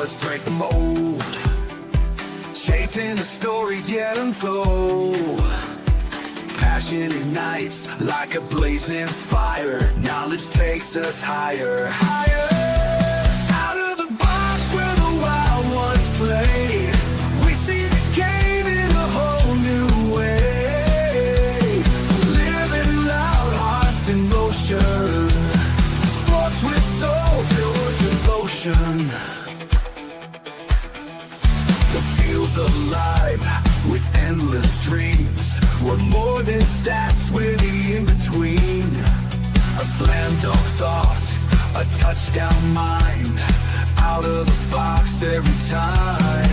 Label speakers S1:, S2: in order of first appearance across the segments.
S1: let's break the mold. Chasing the stories yet untold. Passion ignites like a blazing fire. Knowledge takes us higher, higher. Out of the box where the wild ones play, we see the game in a whole new way. Living loud, hearts in motion. Sports with soul, pure devotion. The field's alive with endless dreams. We're more than stats, we're the in-between. A slam dunk thought, a touchdown mind. Out of the box every time.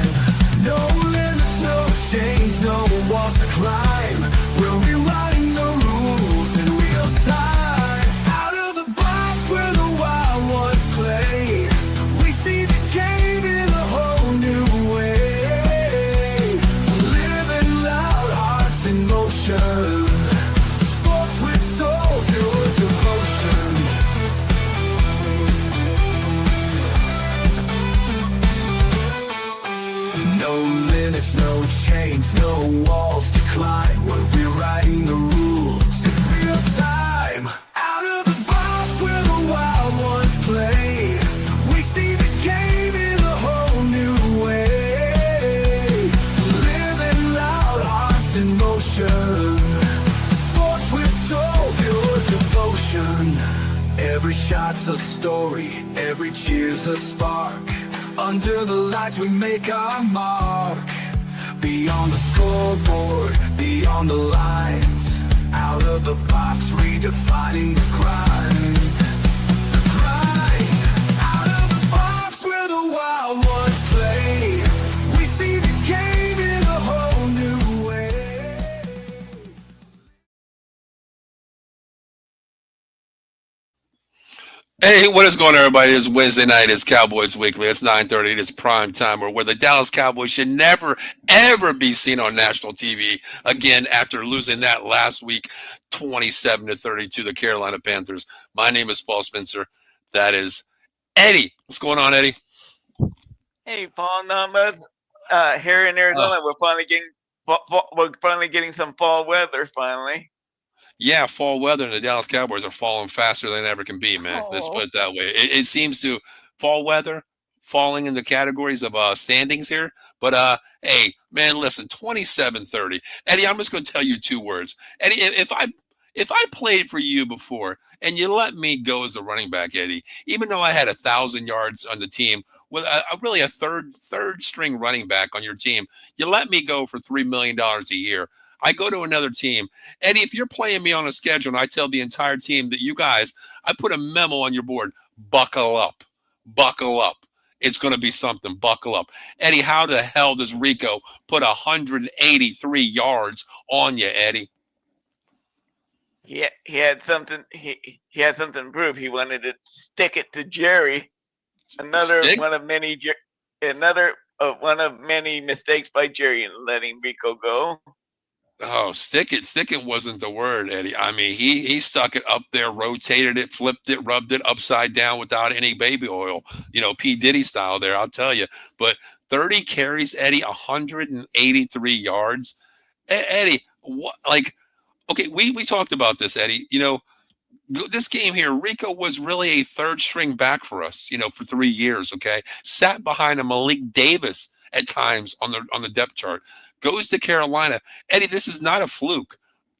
S1: No limits, no change, no walls to climb. We're rewriting the rules in real time. Out of the box where the wild ones play, we see the game in a whole new way. Living loud, hearts in motion. Sports with soul, pure devotion. No limits, no chains, no walls to climb. We're rewriting the rules in real time. Out of the box where the wild ones play, we see the game in a whole new way. Living loud, hearts in motion. Sports with soul, pure devotion. Every shot's a story, every cheer's a spark. Under the lights we make our mark. Beyond the scoreboard, beyond the lines. Out of the box, redefining the grind. The grind. Out of the box where the wild ones play, we see the game in a whole new way.
S2: Hey, what is going on, everybody? It's Wednesday night. It's Cowboys Weekly. It's 9:30. It's prime time, where the Dallas Cowboys should never, ever be seen on national TV again after losing that last week, 27-30 to the Carolina Panthers. My name is Paul Spencer. That is Eddie. What's going on, Eddie?
S3: Hey, Paul, not much. Here in Arizona, we're finally getting some fall weather. Finally.
S2: Yeah, fall weather and the Dallas Cowboys are falling faster than ever can be, man. Let's put it that way. It seems to fall weather falling in the categories of standings here. But, hey, man, listen, 27-30. Eddie, I'm just going to tell you two words. Eddie, if I played for you before and you let me go as a running back, Eddie, even though I had 1,000 yards on the team with really a third string running back on your team, you let me go for $3 million a year. I go to another team. Eddie, if you're playing me on a schedule and I tell the entire team that you guys, I put a memo on your board, buckle up, buckle up. It's going to be something, buckle up. Eddie, how the hell does Rico put 183 yards on you, Eddie?
S3: He had something. He had something to prove. He wanted to stick it to Jerry. One of many mistakes by Jerry in letting Rico go.
S2: Oh, stick it wasn't the word, Eddie. I mean, he stuck it up there, rotated it, flipped it, rubbed it upside down without any baby oil, P. Diddy style there, I'll tell you. But 30 carries, Eddie, 183 yards. Eddie, what? Like, okay, we talked about this, Eddie. This game here, Rico was really a third string back for us, for 3 years. Okay, sat behind a Malik Davis at times on the depth chart. Goes to Carolina. Eddie, this is not a fluke.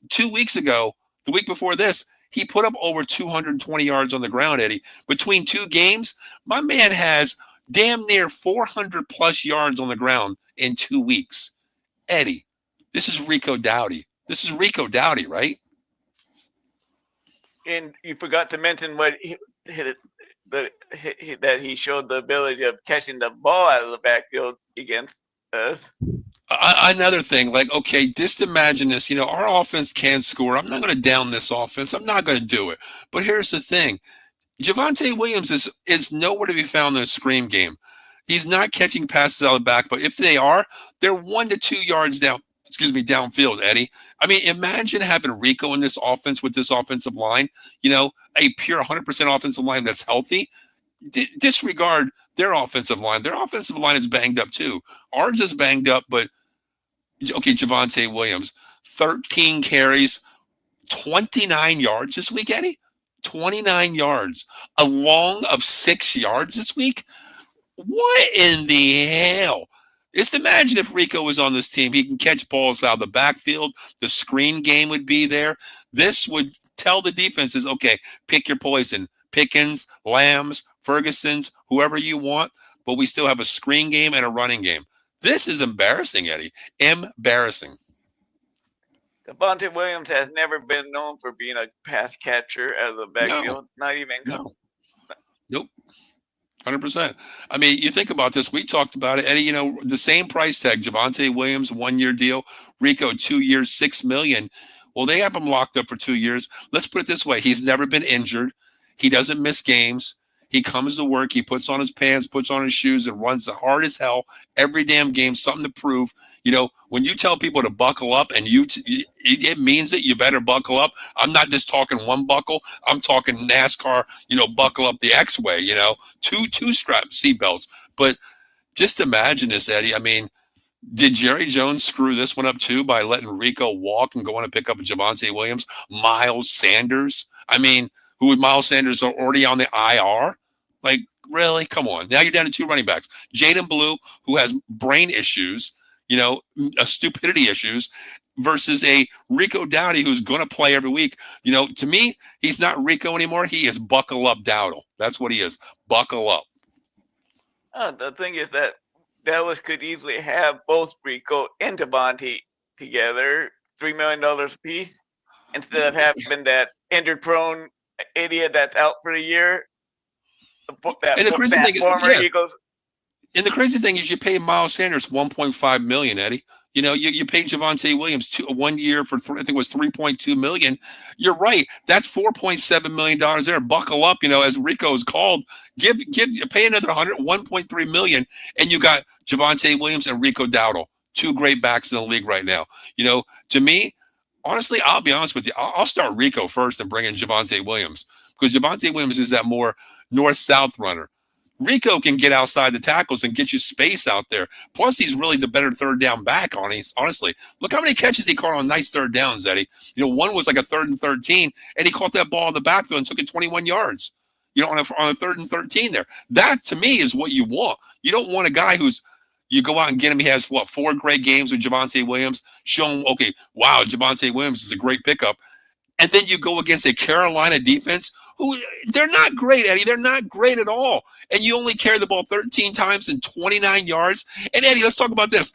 S2: 2 weeks ago, the week before this, he put up over 220 yards on the ground, Eddie. Between two games, my man has damn near 400-plus yards on the ground in 2 weeks. Eddie, this is Rico Dowdy. This is Rico Dowdy, right?
S3: And you forgot to mention that he showed the ability of catching the ball out of the backfield against us.
S2: Another thing, like, okay, just imagine this. Our offense can score. I'm not going to down this offense. I'm not going to do it. But here's the thing. Javonte Williams is nowhere to be found in the screen game. He's not catching passes out of the back, but if they are, they're 1 to 2 yards downfield, Eddie. I mean, imagine having Rico in this offense with this offensive line, a pure 100% offensive line that's healthy. Disregard their offensive line. Their offensive line is banged up too. Ours is banged up, but okay, Javonte Williams, 13 carries, 29 yards this week, Eddie. 29 yards. A long of 6 yards this week. What in the hell? Just imagine if Rico was on this team. He can catch balls out of the backfield. The screen game would be there. This would tell the defenses, okay, pick your poison. Pickens, Lambs, Ferguson's, whoever you want. But we still have a screen game and a running game. This is embarrassing, Eddie. Embarrassing.
S3: Devontae Williams has never been known for being a pass catcher out of the backfield. Not even.
S2: No. Nope. 100%. I mean, you think about this. We talked about it, Eddie. The same price tag. Javonte Williams, 1-year deal. Rico, 2 years, $6 million. Well, they have him locked up for 2 years. Let's put it this way: he's never been injured. He doesn't miss games. He comes to work. He puts on his pants, puts on his shoes, and runs hard as hell every damn game. Something to prove. When you tell people to buckle up, and it means that you better buckle up. I'm not just talking one buckle. I'm talking NASCAR. Buckle up the X-way. Two strap seatbelts. But just imagine this, Eddie. I mean, did Jerry Jones screw this one up too by letting Rico walk and going to pick up Javonte Williams, Miles Sanders? I mean, who with Miles Sanders are already on the IR? Like, really? Come on. Now you're down to 2 running backs. Jaden Blue, who has brain issues, stupidity issues, versus a Rico Dowdy who's going to play every week. To me, he's not Rico anymore. He is buckle up Dowdle. That's what he is. Buckle up.
S3: The thing is that Dallas could easily have both Rico and Devontae together, $3 million a piece, instead of having that injured-prone idiot that's out for the year.
S2: And the crazy thing is, you pay Miles Sanders $1.5 million, Eddie. You pay Javonte Williams 1 year for I think it was $3.2 million. You're right. That's $4.7 million there. Buckle up, as Rico is called. Pay another $1.3 million, and you got Javonte Williams and Rico Dowdle, 2 great backs in the league right now. To me, honestly, I'll be honest with you. I'll start Rico first and bring in Javonte Williams, because Javonte Williams is that more north-south runner. Rico can get outside the tackles and get you space out there. Plus, he's really the better third down back, honestly. Look how many catches he caught on nice third downs, Eddie. One was like a 3rd and 13, and he caught that ball in the backfield and took it 21 yards, on a 3rd and 13 there. That, to me, is what you want. You don't want a guy you go out and get him. He has, 4 great games with Javonte Williams. Show him, okay, wow, Javonte Williams is a great pickup. And then you go against a Carolina defense who, they're not great, Eddie. They're not great at all. And you only carry the ball 13 times and 29 yards. And, Eddie, let's talk about this.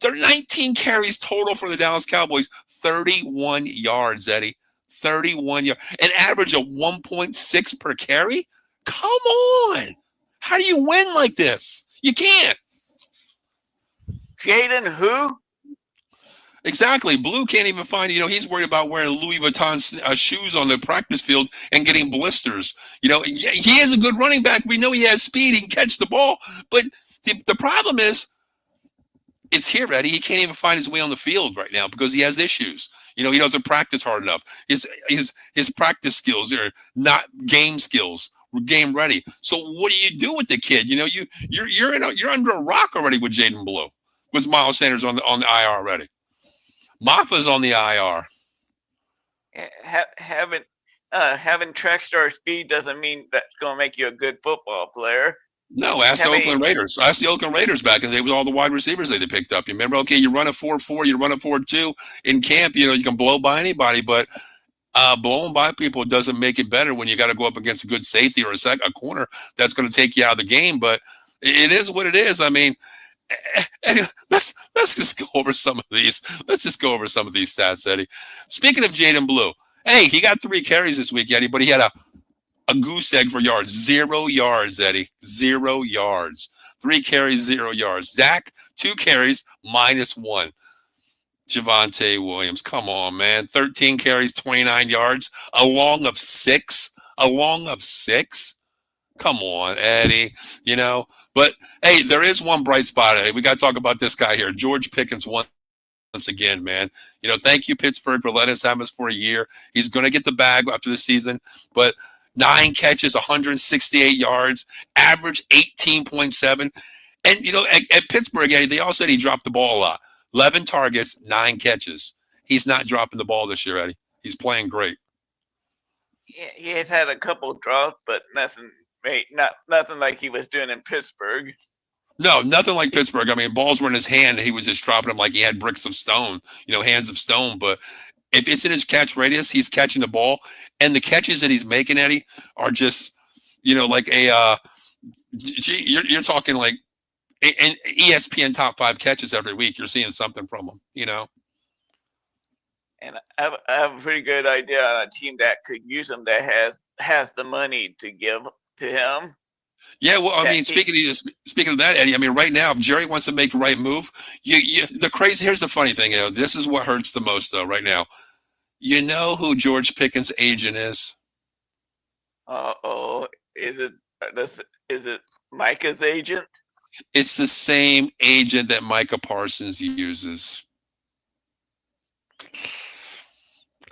S2: There are 19 carries total for the Dallas Cowboys, 31 yards, Eddie. 31 yards. An average of 1.6 per carry? Come on. How do you win like this? You can't.
S3: Jaden who?
S2: Exactly. Blue can't even find, he's worried about wearing Louis Vuitton shoes on the practice field and getting blisters. He is a good running back. We know he has speed. He can catch the ball. But the problem is, it's here, Eddie. He can't even find his way on the field right now because he has issues. He doesn't practice hard enough. His practice skills are not game skills. We're game ready. So what do you do with the kid? You're under a rock already with Jaden Blue, with Miles Sanders on the IR already. Maffa's on the IR.
S3: Having track star speed doesn't mean that's going to make you a good football player.
S2: No, ask the Oakland Raiders. Ask the Oakland Raiders back in the day with all the wide receivers they picked up. You remember? Okay, you run a 4.4, you run a 4.2 in camp. You can blow by anybody, but blowing by people doesn't make it better when you got to go up against a good safety or a corner that's going to take you out of the game. But it is what it is. I mean, let's just go over some of these. Let's just go over some of these stats, Eddie. Speaking of Jaden Blue, hey, he got 3 carries this week, Eddie, but he had a goose egg for yards. 0 yards, Eddie. 0 yards. 3 carries, 0 yards. Dak, 2 carries, -1. Javonte Williams, come on, man. 13 carries, 29 yards. A long of 6. A long of 6. Come on, Eddie. But, hey, there is one bright spot, Eddie. We got to talk about this guy here, George Pickens, once again, man. Thank you, Pittsburgh, for letting us have us for a year. He's going to get the bag after the season. But 9 catches, 168 yards, average 18.7. And, at Pittsburgh, Eddie, they all said he dropped the ball a lot. 11 targets, 9 catches. He's not dropping the ball this year, Eddie. He's playing great.
S3: He has had a couple drops, but nothing like he was doing in Pittsburgh.
S2: No, nothing like Pittsburgh. I mean, balls were in his hand, and he was just dropping them like he had bricks of stone, hands of stone. But if it's in his catch radius, he's catching the ball. And the catches that he's making, Eddie, are just, like you're talking like an ESPN top 5 catches every week. You're seeing something from him,
S3: And I have a pretty good idea on a team that could use him, that has the money to give to him.
S2: Yeah, well, I mean, speaking of that, Eddie, I mean, right now, if Jerry wants to make the right move, here's the funny thing, this is what hurts the most, though, right now. You know who George Pickens' agent is?
S3: Uh-oh. Is it Micah's agent?
S2: It's the same agent that Micah Parsons uses.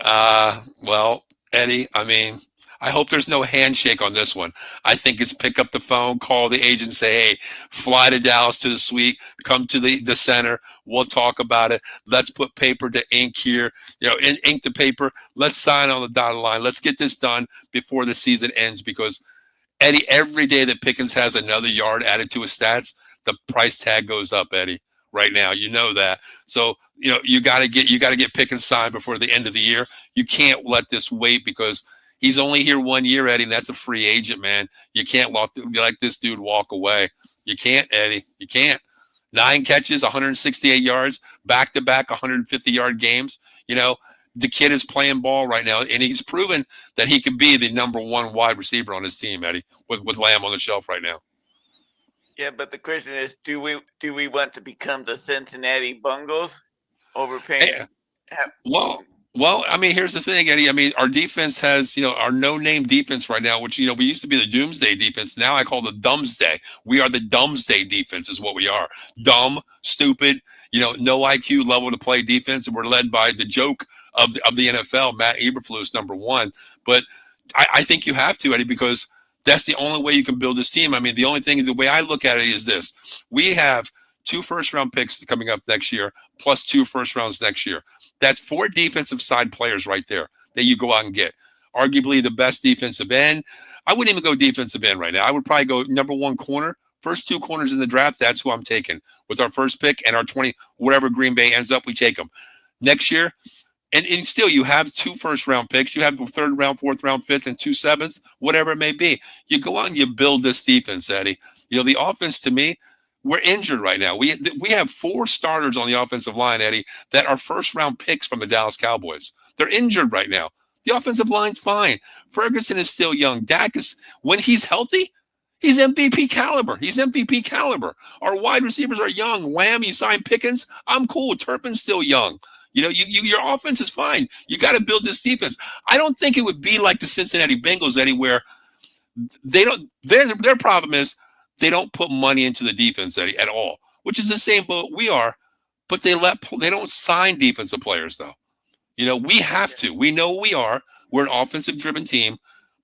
S2: Well, Eddie, I mean, I hope there's no handshake on this one. I think it's pick up the phone, call the agent, say, hey, fly to Dallas to the suite, come to the center. We'll talk about it. Let's put paper to ink here, ink to paper. Let's sign on the dotted line. Let's get this done before the season ends, because, Eddie, every day that Pickens has another yard added to his stats, the price tag goes up, Eddie. Right now, you know that. So, you got to get Pickens signed before the end of the year. You can't let this wait, because he's only here 1 year, Eddie, and that's a free agent, man. You can't let this dude walk away. You can't, Eddie. You can't. 9 catches, 168 yards, back-to-back 150-yard games. The kid is playing ball right now, and he's proven that he could be the number 1 wide receiver on his team, Eddie, with Lamb on the shelf right now.
S3: Yeah, but the question is, do we want to become the Cincinnati Bungles, overpaying?
S2: Well, I mean, here's the thing, Eddie. I mean, our defense has, our no-name defense right now, which, we used to be the doomsday defense. Now I call the dumbsday. We are the dumbsday defense is what we are. Dumb, stupid, no IQ level to play defense. And we're led by the joke of the NFL, Matt Eberflus, number 1. But I think you have to, Eddie, because that's the only way you can build this team. I mean, the way I look at it is this. We have 2 first-round picks coming up next year, plus 2 first rounds next year. That's 4 defensive side players right there that you go out and get. Arguably the best defensive end. I wouldn't even go defensive end right now. I would probably go number 1 corner. First 2 corners in the draft, that's who I'm taking. With our first pick and our 20, whatever Green Bay ends up, we take them. Next year, and still you have 2 first-round picks. You have a 3rd round, 4th round, 5th, and 2 7th, whatever it may be. You go out and you build this defense, Eddie. The offense, to me, we're injured right now. We have 4 starters on the offensive line, Eddie, that are first-round picks from the Dallas Cowboys. They're injured right now. The offensive line's fine. Ferguson is still young. Dak is, when he's healthy, he's MVP caliber. Our wide receivers are young. Lamb, you signed Pickens. I'm cool. Turpin's still young. Your offense is fine. You got to build this defense. I don't think it would be like the Cincinnati Bengals, Eddie, where they don't. Their problem is they don't put money into the defense, Eddie, at all, which is the same boat we are. But they don't sign defensive players, though. We have to. We know we are. We're an offensive-driven team,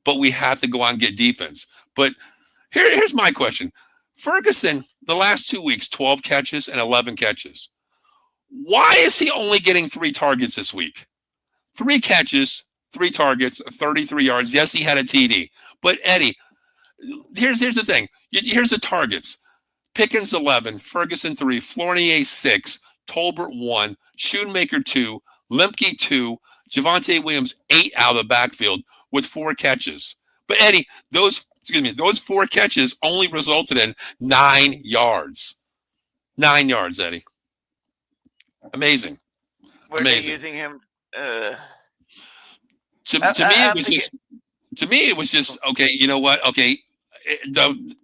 S2: but we have to go out and get defense. But here's my question. Ferguson, the last 2 weeks, 12 catches and 11 catches. Why is he only getting 3 targets this week? 3 catches, 3 targets, 33 yards. Yes, he had a TD. But, Eddie, here's the thing. Here's the targets. Pickens 11, Ferguson 3, Fournier 6, Tolbert 1, Schoonmaker 2, Lemke 2, Javonte Williams 8 out of the backfield with 4 catches. But, Eddie, those 4 catches only resulted in 9 yards. 9 yards, Eddie. Amazing.
S3: Were they using him?
S2: To me, it was just okay. You know what? Okay,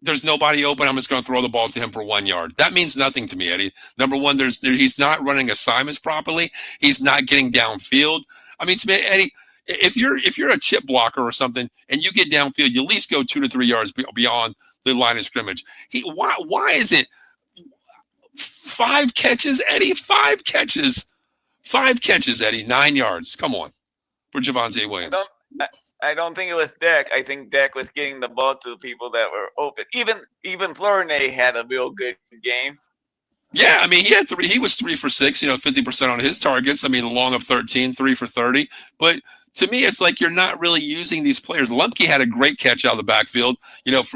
S2: there's nobody open. I'm just going to throw the ball to him for 1 yard. That means nothing to me, Eddie. Number one, he's not running assignments properly. He's not getting downfield. I mean, to me, Eddie, if you're a chip blocker or something and you get downfield, you at least go 2 to 3 yards beyond the line of scrimmage. Why is it 5 catches, Eddie? 5 catches. 5 catches, Eddie. 9 yards. Come on, for Javonte Williams.
S3: I don't think it was Dak. I think Dak was getting the ball to the people that were open. Even Flornay had a real good game.
S2: Yeah, I mean, he had three. He was 3 for 6. 50% on his targets. I mean, long of 13, 3 for 30. But to me, it's like you're not really using these players. Lumpke had a great catch out of the backfield.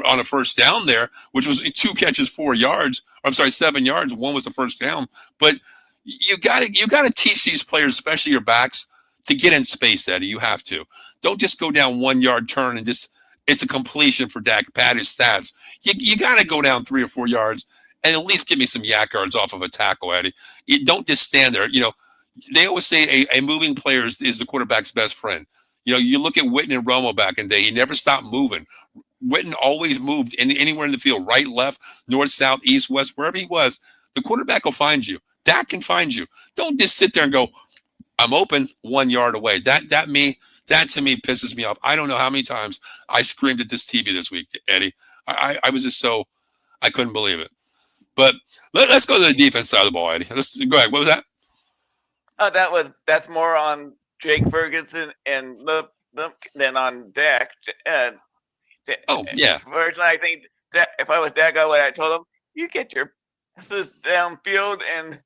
S2: On a first down there, which was 2 catches, 4 yards. I'm sorry, 7 yards. One was the first down. But you gotta teach these players, especially your backs, to get in space, Eddie. You have to. Don't just go down 1 yard turn and just it's a completion for Dak. Pad his stats. You got to go down 3 or 4 yards and at least give me some yak yards off of a tackle, Eddie. You don't just stand there. They always say a moving player is the quarterback's best friend. You look at Witten and Romo back in the day. He never stopped moving. Witten always moved anywhere in the field, right, left, north, south, east, west, wherever he was. The quarterback will find you. Dak can find you. Don't just sit there and go, I'm open 1 yard away. That to me pisses me off. I don't know how many times I screamed at this TV this week, Eddie. I was just I couldn't believe it. But let's go to the defense side of the ball, Eddie. Let's go ahead. What was that?
S3: That's more on Jake Ferguson and than on Dak.
S2: Oh yeah.
S3: Personally, I think that if I was that guy, what I told him, you get your passes downfield and.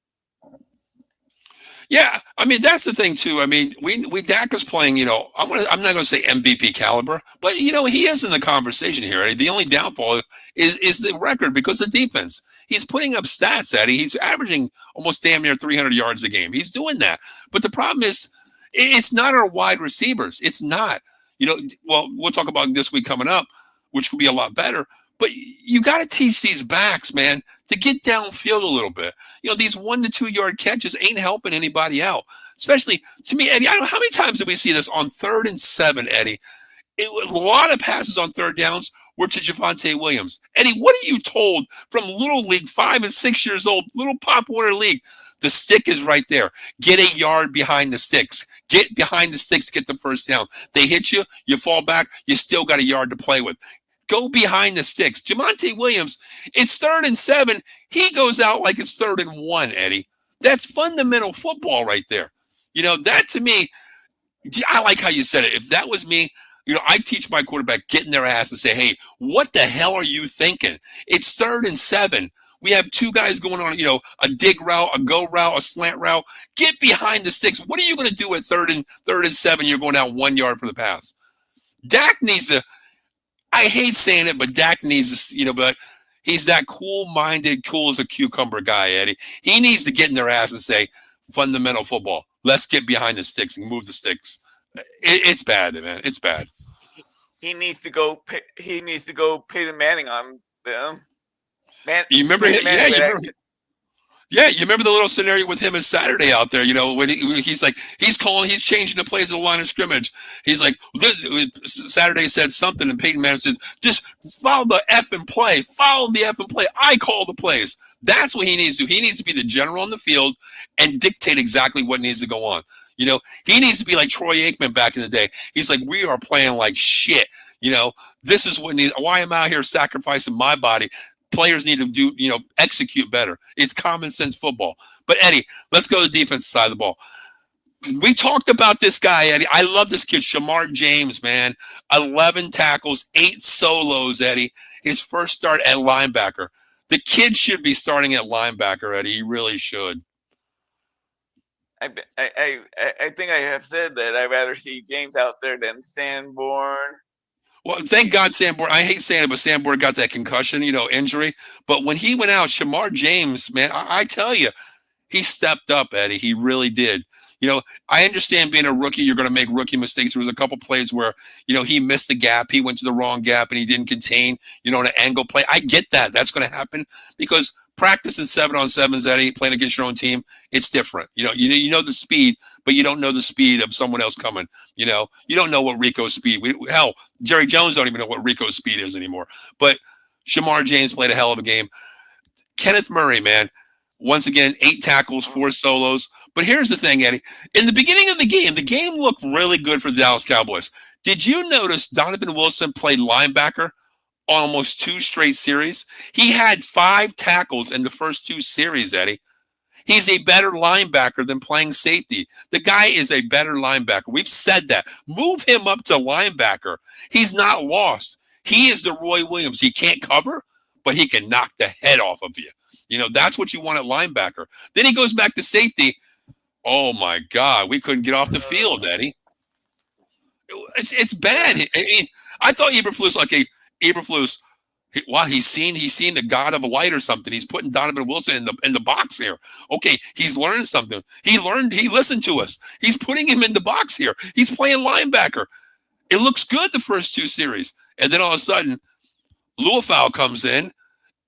S2: Yeah, I mean that's the thing too. I mean, we Dak is playing. I'm not going to say MVP caliber, but he is in the conversation here. Eddie. The only downfall is the record because of defense. He's putting up stats, Eddie. He's averaging almost damn near 300 yards a game. He's doing that, but the problem is, it's not our wide receivers. It's not. Well, we'll talk about this week coming up, which could be a lot better. But you got to teach these backs, man, to get downfield a little bit. These 1 to 2 yard catches ain't helping anybody out. Especially to me, Eddie. I don't know how many times did we see this on 3rd and 7, Eddie. It was a lot of passes on third downs were to Javonte Williams. Eddie, what are you told from Little League, 5 and 6 years old, Little Pop Warner League? The stick is right there. Get a yard behind the sticks. Get behind the sticks to get the first down. They hit you, you fall back, you still got a yard to play with. Go behind the sticks. Javonte Williams, it's 3rd and 7. He goes out like it's 3rd and 1, Eddie. That's fundamental football right there. That to me, I like how you said it. If that was me, I teach my quarterback, get in their ass and say, hey, what the hell are you thinking? It's 3rd and 7. We have 2 guys going on, a dig route, a go route, a slant route. Get behind the sticks. What are you going to do at 3rd and 7? You're going down 1 yard for the pass. Dak needs to. I hate saying it, but Dak needs to, but he's that cool-minded, cool as a cucumber guy, Eddie. He needs to get in their ass and say, fundamental football. Let's get behind the sticks and move the sticks. It's bad, man. It's bad.
S3: He needs to go. He needs to go Peyton Manning on them.
S2: You remember him? Yeah, you remember the little scenario with him and Saturday out there, when he's changing the plays of the line of scrimmage. He's like, Saturday said something, and Peyton Manning says, just follow the effing play. Follow the effing play. I call the plays. That's what he needs to do. He needs to be the general on the field and dictate exactly what needs to go on. He needs to be like Troy Aikman back in the day. He's like, we are playing like shit. This is why I'm out here sacrificing my body. Players need to do, execute better. It's common sense football. But Eddie, let's go to the defense side of the ball. We talked about this guy, Eddie. I love this kid, Shamar James, man. 11 tackles, 8 solos, Eddie. His first start at linebacker. The kid should be starting at linebacker, Eddie. He really should.
S3: I think I have said that I'd rather see James out there than Sanborn.
S2: Well, thank God Sanborn. I hate saying it, but Sanborn got that concussion, injury. But when he went out, Shamar James, man, I tell you, he stepped up, Eddie. He really did. I understand being a rookie, you're going to make rookie mistakes. There was a couple plays where, he missed the gap. He went to the wrong gap and he didn't contain, an angle play. I get that. That's going to happen because practicing 7-on-7s, Eddie, playing against your own team, it's different. You know the speed, but you don't know the speed of someone else coming. You don't know what Rico's speed. Hell, Jerry Jones don't even know what Rico's speed is anymore. But Shamar James played a hell of a game. Kenneth Murray, man, once again, 8 tackles, 4 solos. But here's the thing, Eddie. In the beginning of the game looked really good for the Dallas Cowboys. Did you notice Donovan Wilson played linebacker on almost 2 straight series? He had 5 tackles in the first 2 series, Eddie. He's a better linebacker than playing safety. The guy is a better linebacker. We've said that. Move him up to linebacker. He's not lost. He is the Roy Williams. He can't cover, but he can knock the head off of you. That's what you want at linebacker. Then he goes back to safety. Oh, my God. We couldn't get off the field, Eddie. It's bad. I thought Eberflus, Eberflus, he's seen the God of a light or something. He's putting Donovan Wilson in the box here. Okay, he's learned something. He listened to us. He's putting him in the box here. He's playing linebacker. It looks good the first two series. And then all of a sudden, Luafau comes in,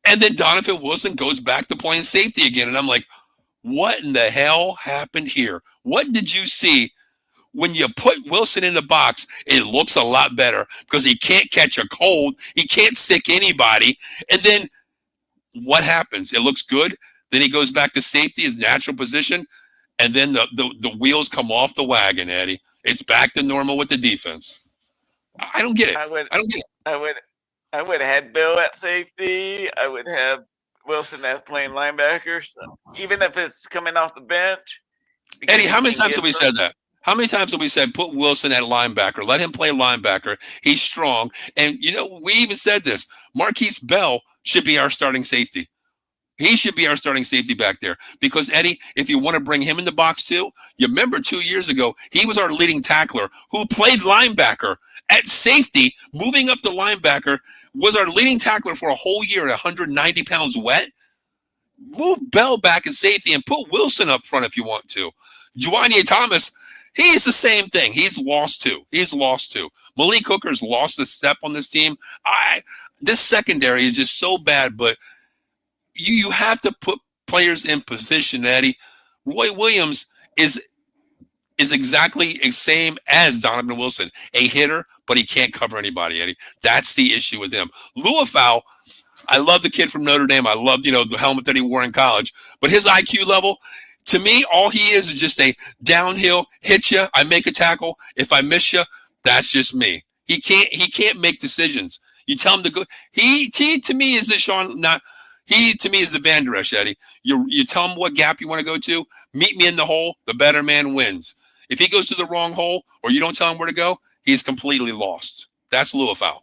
S2: and then Donovan Wilson goes back to playing safety again. And I'm like, what in the hell happened here? What did you see? When you put Wilson in the box, it looks a lot better because he can't catch a cold. He can't stick anybody. And then what happens? It looks good. Then he goes back to safety, his natural position. And then the wheels come off the wagon, Eddie. It's back to normal with the defense. I don't get it. I don't get it.
S3: I would have had Bill at safety. I would have Wilson as playing linebacker. So even if it's coming off the bench.
S2: Eddie, how many times have we said that? How many times have we said put Wilson at linebacker? Let him play linebacker. He's strong. And, we even said this. Marquise Bell should be our starting safety. He should be our starting safety back there. Because, Eddie, if you want to bring him in the box too, you remember 2 years ago, he was our leading tackler who played linebacker at safety, moving up to linebacker, was our leading tackler for a whole year at 190 pounds wet. Move Bell back in safety and put Wilson up front if you want to. Juwanier Thomas, he's the same thing. He's lost too. Malik Hooker's lost a step on this team. This secondary is just so bad, but you have to put players in position, Eddie. Roy Williams is exactly the same as Donovan Wilson, a hitter, but he can't cover anybody, Eddie. That's the issue with him. Luafau, I love the kid from Notre Dame. I love, the helmet that he wore in college, but his IQ level, to me, all he is just a downhill, hit you, I make a tackle. If I miss you, that's just me. He can't make decisions. You tell him to go. He to me is the Van Der Esch, Eddie. You tell him what gap you want to go to. Meet me in the hole. The better man wins. If he goes to the wrong hole or you don't tell him where to go, he's completely lost. That's Luafau.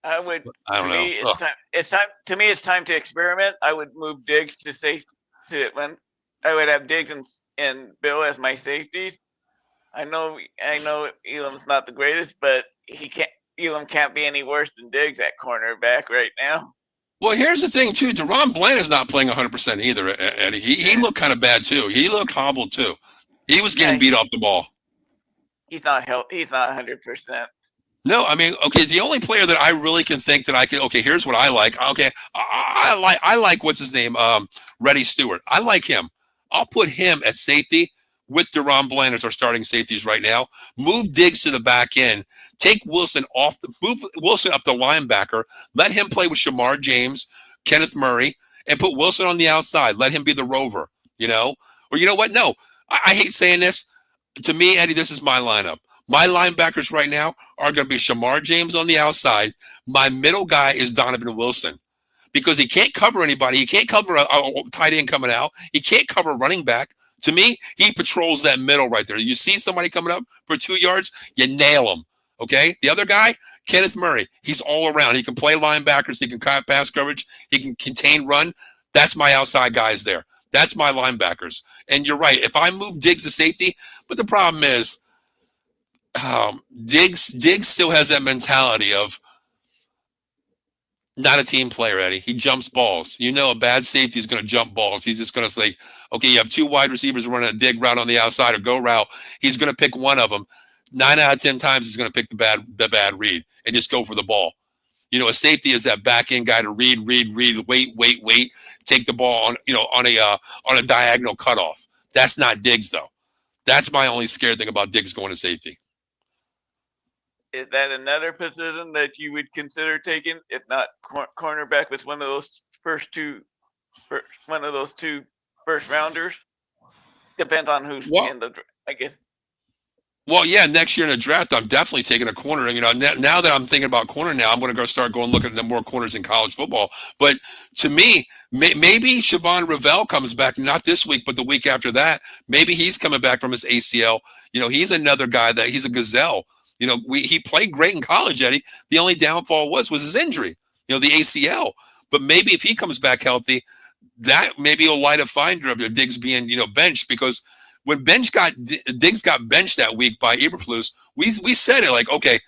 S3: I would.
S2: I don't know.
S3: It's time. To me, it's time to experiment. I would move Diggs to safety. I would have Diggs and Bill as my safeties. I know Elam's not the greatest, but Elam can't be any worse than Diggs at cornerback right now.
S2: Well, here's the thing too. Deron Bland is not playing 100% either, Eddie. He looked kind of bad too. He looked hobbled too. He was getting beat off the ball.
S3: He's not 100%.
S2: No, I mean, okay, the only player that I really can think that I can, okay, here's what I like. Okay, I like what's his name? Reddy Stewart. I like him. I'll put him at safety with Deron Bland as our starting safeties right now. Move Diggs to the back end. Take Wilson move Wilson up the linebacker. Let him play with Shamar James, Kenneth Murray, and put Wilson on the outside. Let him be the rover, Or you know what? No, I hate saying this. To me, Eddie, this is my lineup. My linebackers right now are going to be Shamar James on the outside. My middle guy is Donovan Wilson because he can't cover anybody. He can't cover a tight end coming out. He can't cover a running back. To me, he patrols that middle right there. You see somebody coming up for 2 yards, you nail him, okay? The other guy, Kenneth Murray, he's all around. He can play linebackers. He can pass coverage. He can contain run. That's my outside guys there. That's my linebackers. And you're right. If I move Diggs to safety, but the problem is, Diggs still has that mentality of not a team player, Eddie. He jumps balls. A bad safety is going to jump balls. He's just going to say, okay, you have two wide receivers running a dig route on the outside or go route. He's going to pick one of them. 9 out of 10 times he's going to pick the bad read and just go for the ball. A safety is that back end guy to read, wait, take the ball on a diagonal cutoff. That's not Diggs though. That's my only scared thing about Diggs going to safety.
S3: Is that another position that you would consider taking, if not cornerback, with one of those two first rounders? Depends on who's in the. I guess.
S2: Well, yeah, next year in the draft, I'm definitely taking a corner. And, now that I'm thinking about corner now, I'm going to go start going looking at more corners in college football. But to me, maybe Siobhan Revell comes back, not this week, but the week after that. Maybe he's coming back from his ACL. He's another guy that he's a gazelle. He played great in college, Eddie. The only downfall was his injury, the ACL. But maybe if he comes back healthy, that maybe will light a finder of Diggs being, benched, because when Diggs got benched that week by Eberflus, we said it like, okay,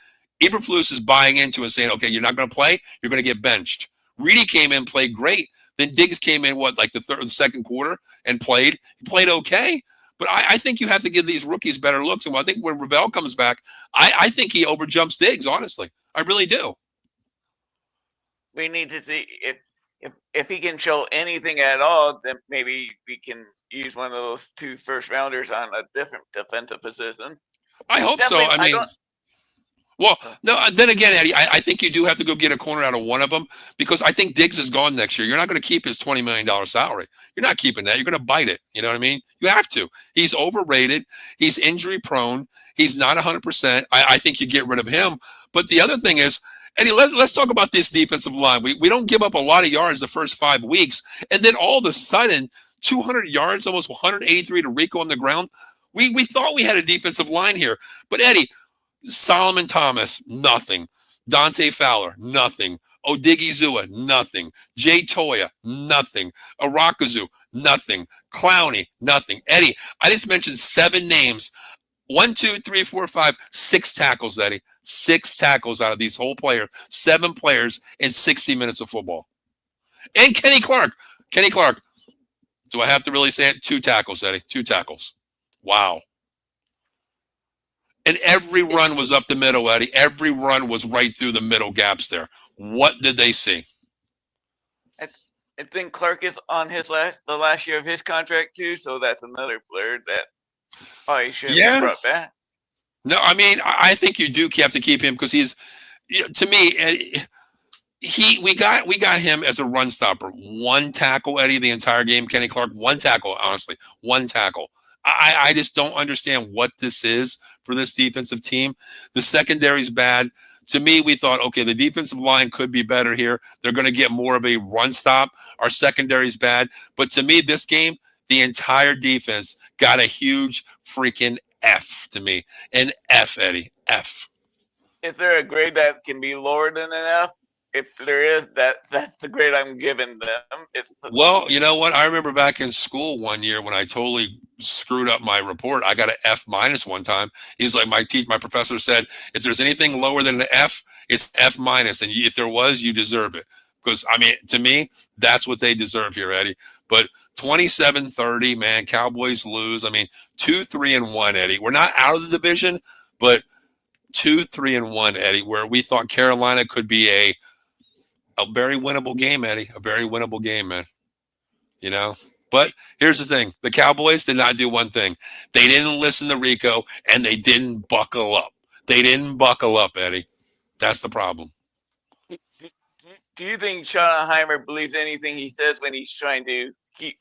S2: Eberflus is buying into it, saying, okay, you're not going to play, you're going to get benched. Reedy came in, played great. Then Diggs came in, like the second quarter and played. He played okay. But I think you have to give these rookies better looks. And I think when Ravel comes back, I think he overjumps Diggs, honestly. I really do.
S3: We need to see if he can show anything at all, then maybe we can use one of those 2 first rounders on a different defensive position.
S2: I hope so.
S3: Definitely,
S2: I mean, well, no. Then again, Eddie, I think you do have to go get a corner out of one of them, because I think Diggs is gone next year. You're not going to keep his $20 million salary. You're not keeping that. You're going to bite it. You know what I mean? You have to. He's overrated. He's injury prone. He's not 100%. I think you get rid of him. But the other thing is, Eddie, let's talk about this defensive line. We don't give up a lot of yards the first 5 weeks, and then all of a sudden, 200 yards, almost 183 to Rico on the ground. We thought we had a defensive line here. But Eddie, Solomon Thomas, nothing. Dante Fowler, nothing. Odigizua, nothing. Jay Toya, nothing. Arakazu, nothing. Clowney, nothing. Eddie, I just mentioned 7 names. 1, 2, 3, 4, 5, 6 tackles, Eddie. 6 tackles out of these whole players. 7 players in 60 minutes of football. And Kenny Clark. Kenny Clark. Do I have to really say it? 2 tackles, Eddie. 2 tackles. Wow. And every run was up the middle, Eddie. Every run was right through the middle gaps there. What did they see?
S3: I think Clark is on the last year of his contract too, so that's another player that probably should be brought back.
S2: No, I mean, I think you do have to keep him, because he's, to me, we got him as a run stopper. 1 tackle, Eddie, the entire game. Kenny Clark, 1 tackle, honestly, 1 tackle. I just don't understand what this is for this defensive team. The secondary's bad. To me, we thought, okay, the defensive line could be better here. They're going to get more of a run stop. Our secondary's bad. But to me, this game, the entire defense got a huge freaking F to me. An F, Eddie. F.
S3: Is there a grade that can be lower than an F? If there is, that's the grade I'm giving them.
S2: Well, you know what? I remember back in school one year when I totally screwed up my report. I got an F- one time. He was like, my professor said, if there's anything lower than an F, it's F-. And if there was, you deserve it. Because, I mean, to me, that's what they deserve here, Eddie. But 27-30, man, Cowboys lose. I mean, 2-3-1, Eddie. We're not out of the division, but 2-3-1, Eddie, where we thought Carolina could be a very winnable game, Eddie. A very winnable game, man. But here's the thing. The Cowboys did not do one thing. They didn't listen to Rico, and they didn't buckle up. They didn't buckle up, Eddie. That's the problem.
S3: Do you think Schottenheimer believes anything he says when he's trying to keep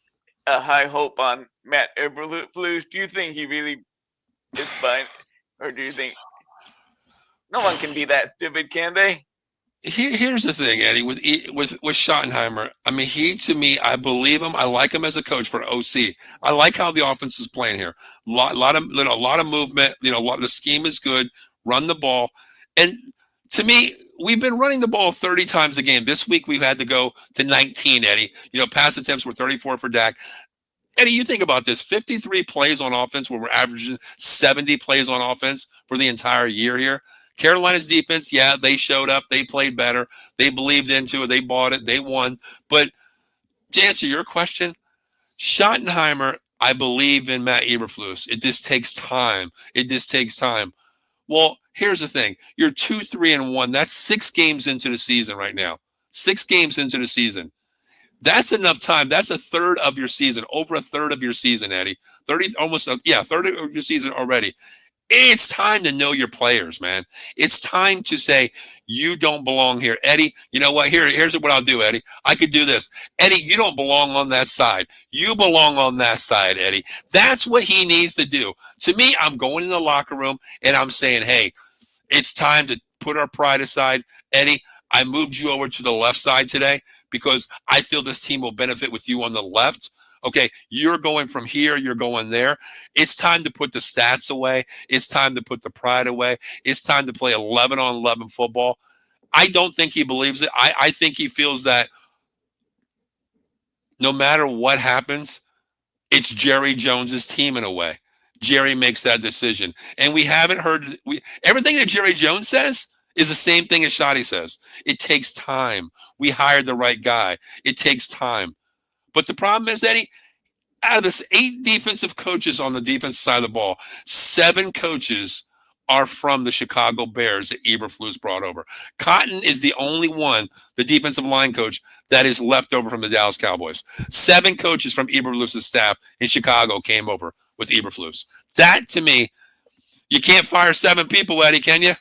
S3: a high hope on Matt Eberflus? Do you think he really is fine? Or do you think no one can be that stupid, can they?
S2: Here's the thing, Eddie, with Schottenheimer. I mean, to me, I believe him. I like him as a coach for OC. I like how the offense is playing here. A lot of movement. The scheme is good. Run the ball, and to me, we've been running the ball 30 times a game. This week we've had to go to 19, Eddie. Pass attempts were 34 for Dak. Eddie, you think about this: 53 plays on offense, when we're averaging 70 plays on offense for the entire year here. Carolina's defense, yeah, they showed up. They played better. They believed into it. They bought it. They won. But to answer your question, Schottenheimer, I believe in Matt Eberflus. It just takes time. Well, here's the thing. You're 2-3-1. That's 6 games into the season right now. 6 games into the season. That's enough time. That's a third of your season, over a third of your season, Eddie. 30, almost, third of your season already. It's time to know your players, man. It's time to say, you don't belong here. Eddie, you know what? Here's what I'll do, Eddie. I could do this. Eddie, you don't belong on that side. You belong on that side, Eddie. That's what he needs to do. To me, I'm going in the locker room and I'm saying, hey, it's time to put our pride aside. Eddie, I moved you over to the left side today because I feel this team will benefit with you on the left. Okay, you're going from here, you're going there. It's time to put the stats away. It's time to put the pride away. It's time to play 11 on 11 football. I don't think he believes it. I think he feels that no matter what happens, it's Jerry Jones's team in a way. Jerry makes that decision. And we haven't heard everything that Jerry Jones says is the same thing as Shoddy says. It takes time. We hired the right guy. It takes time. But the problem is, Eddie, out of this 8 defensive coaches on the defense side of the ball, 7 coaches are from the Chicago Bears that Eberflus brought over. Cotton is the only one, the defensive line coach, that is left over from the Dallas Cowboys. 7 coaches from Eberflus' staff in Chicago came over with Eberflus. That, to me, you can't fire 7 people, Eddie, can you?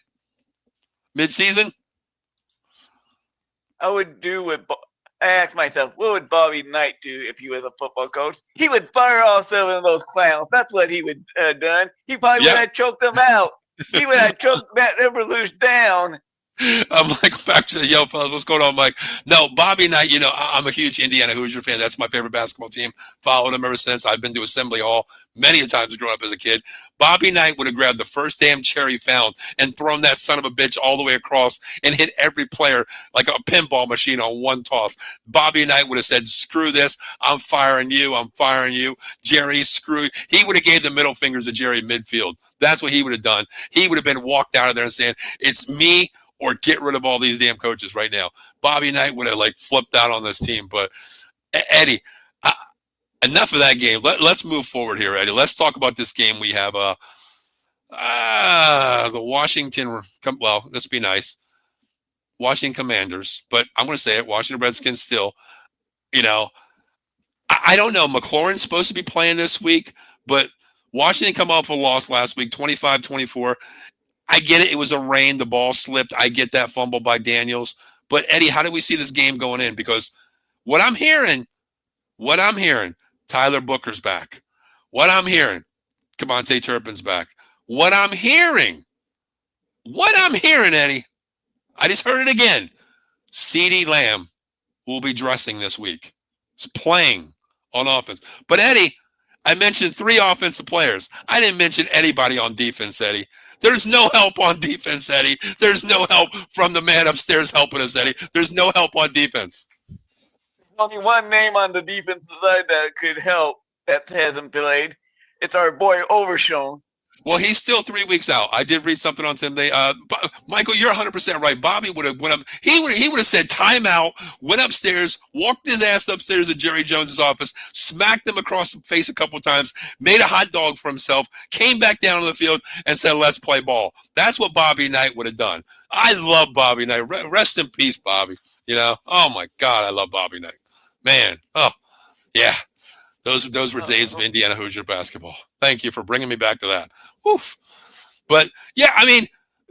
S2: Mid-season?
S3: I would do what I asked myself, what would Bobby Knight do if he was a football coach? He would fire all 7 of those clowns. That's what he would have done. He probably would have choked them out. He would have choked Matt Eberflus down.
S2: I'm like, back to the yo, fellas, what's going on, Mike? No, Bobby Knight, you know, I'm a huge Indiana Hoosier fan. That's my favorite basketball team. Followed them ever since. I've been to Assembly Hall many a times growing up as a kid. Bobby Knight would have grabbed the first damn chair he found and thrown that son of a bitch all the way across and hit every player like a pinball machine on one toss. Bobby Knight would have said, screw this. I'm firing you. I'm firing you. Jerry, screw you. He would have gave the middle fingers to Jerry midfield. That's what he would have done. He would have been walked out of there and saying, it's me or get rid of all these damn coaches right now. Bobby Knight would have like flipped out on this team. But Eddie, enough of that game. Let's move forward here, Eddie. Let's talk about this game. We have the Washington. Well, let's be nice. Washington Commanders, but I'm going to say it. Washington Redskins still. You know, I don't know. McLaurin's supposed to be playing this week, but Washington come off a loss last week, 25-24. I get it. It was a rain. The ball slipped. I get that fumble by Daniels. But, Eddie, how do we see this game going in? Because what I'm hearing, Tyler Booker's back. What I'm hearing, Kamante Turpin's back. What I'm hearing, Eddie, I just heard it again. CeeDee Lamb will be dressing this week. He's playing on offense. But, Eddie, I mentioned 3 offensive players. I didn't mention anybody on defense, Eddie. There's no help on defense, Eddie. There's no help from the man upstairs helping us, Eddie. There's no help on defense.
S3: There's only one name on the defensive side that could help that hasn't played. It's our boy Overshown.
S2: Well, he's still 3 weeks out. I did read something on Sunday. Michael, you're 100% right. Bobby would have went up. He would have said timeout, went upstairs, walked his ass upstairs to Jerry Jones's office, smacked him across the face a couple times, made a hot dog for himself, came back down on the field and said, let's play ball. That's what Bobby Knight would have done. I love Bobby Knight. Rest in peace, Bobby. You know, oh, my God, I love Bobby Knight. Man, oh, yeah. Those were days of Indiana Hoosier basketball. Thank you for bringing me back to that. Oof. But, yeah, I mean,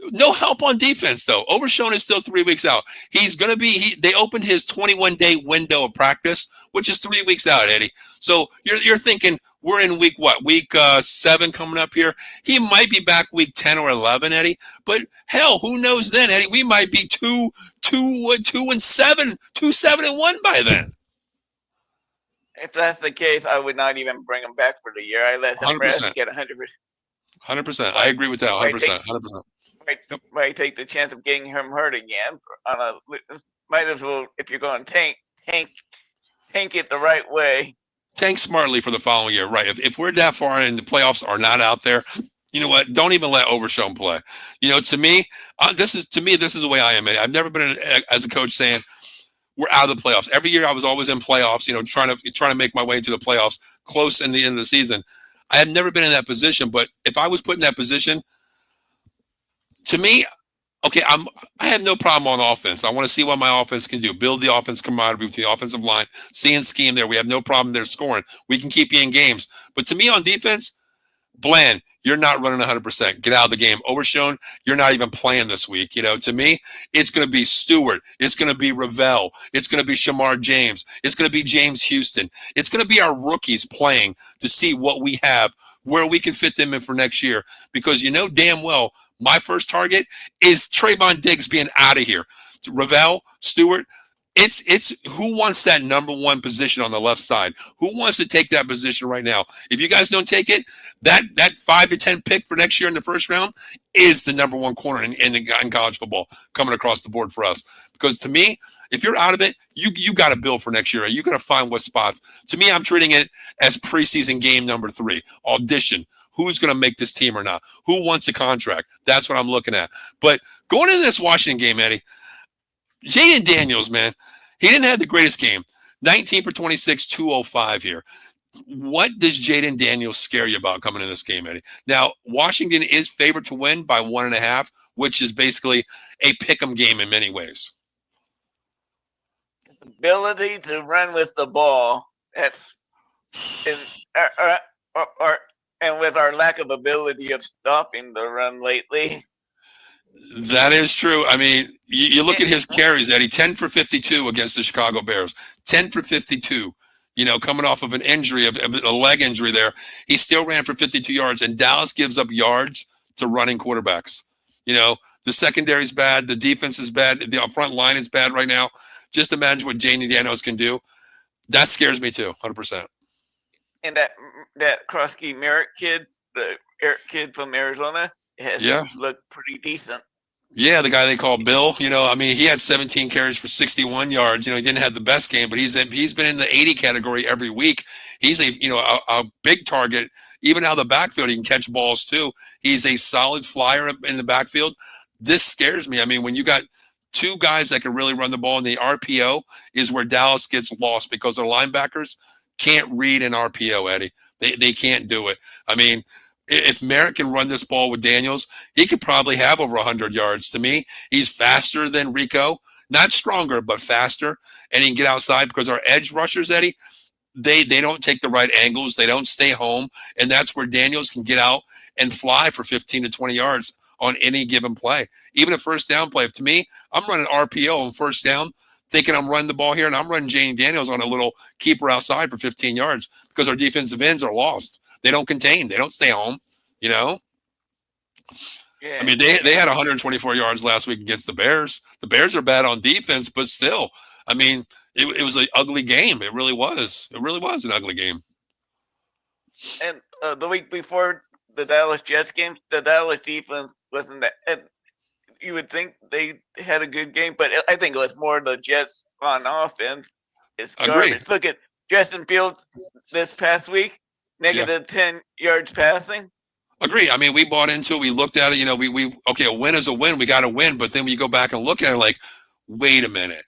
S2: no help on defense, though. Overshown is still 3 weeks out. He's going to be they opened his 21-day window of practice, which is 3 weeks out, Eddie. So you're thinking we're in week what? Week 7 coming up here. He might be back week 10 or 11, Eddie. But, hell, who knows then, Eddie? We might be 2-7, 2-7-1 by then.
S3: If that's the case, I would not even bring him back for the year. I let him rest, get 100%.
S2: 100%. I agree with that. 100%. 100%.
S3: Might take the chance of getting him hurt again. Might as well, if you're going to tank it the right way.
S2: Tank smartly for the following year, right? If we're that far and the playoffs are not out there, you know what? Don't even let Overshown play. You know, to me, this is the way I am. I've never been as a coach saying, we're out of the playoffs. Every year I was always in playoffs, you know, trying to make my way into the playoffs close in the end of the season. I have never been in that position, but if I was put in that position, to me, okay, I have no problem on offense. I want to see what my offense can do. Build the offense camaraderie with the offensive line, see and scheme there. We have no problem there scoring. We can keep you in games. But to me on defense, Bland, you're not running 100%. Get out of the game. Overshown, you're not even playing this week. To me, it's going to be Stewart. It's going to be Ravel. It's going to be Shamar James. It's going to be James Houston. It's going to be our rookies playing to see what we have, where we can fit them in for next year. Because damn well, my first target is Trayvon Diggs being out of here. Ravel, Stewart, it's who wants that number one position on the left side? Who wants to take that position right now? If you guys don't take it, that 5 to 10 pick for next year in the first round is the number one corner in college football coming across the board for us. Because to me, if you're out of it, you got to build for next year. You got to find what spots. To me, I'm treating it as preseason game number 3. Audition. Who's going to make this team or not? Who wants a contract? That's what I'm looking at. But going into this Washington game, Eddie, Jaden Daniels, man, he didn't have the greatest game. 19 for 26, 205 here. What does Jaden Daniels scare you about coming in this game, Eddie? Now, Washington is favored to win by 1.5, which is basically a pick'em game in many ways.
S3: Ability to run with the ball. And with our lack of ability of stopping the run lately.
S2: That is true. I mean, you look at his carries, Eddie, 10 for 52 against the Chicago Bears, 10 for 52, coming off of an injury, of a leg injury there. He still ran for 52 yards, and Dallas gives up yards to running quarterbacks. The secondary is bad. The defense is bad. The front line is bad right now. Just imagine what Jaden Daniels can do. That scares me too, 100%.
S3: And that Krosky Merritt kid, the kid from Arizona, has looked pretty decent.
S2: Yeah, the guy they call Bill. He had 17 carries for 61 yards. He didn't have the best game, but he's been in the 80 category every week. He's a big target. Even out of the backfield, he can catch balls too. He's a solid flyer in the backfield. This scares me. I mean, when you got two guys that can really run the ball, and the RPO is where Dallas gets lost because their linebackers can't read an RPO, Eddie. They can't do it. I mean, if Merritt can run this ball with Daniels, he could probably have over 100 yards. To me, he's faster than Rico. Not stronger, but faster. And he can get outside because our edge rushers, Eddie, they don't take the right angles. They don't stay home. And that's where Daniels can get out and fly for 15 to 20 yards on any given play. Even a first down play. To me, I'm running RPO on first down, thinking I'm running the ball here, and I'm running Jaden Daniels on a little keeper outside for 15 yards because our defensive ends are lost. They don't contain. They don't stay home, Yeah. I mean, they had 124 yards last week against the Bears. The Bears are bad on defense, but still, I mean, it was an ugly game. It really was. It really was an ugly game.
S3: And the week before the Dallas Jets game, the Dallas defense wasn't that. And you would think they had a good game, but I think it was more the Jets on offense. It's garbage.
S2: Agreed.
S3: Look at Justin Fields this past week. Negative 10 yards passing.
S2: Agree. I mean, we bought into it. We looked at it. Okay, a win is a win. We got to win. But then we go back and look at it like, wait a minute.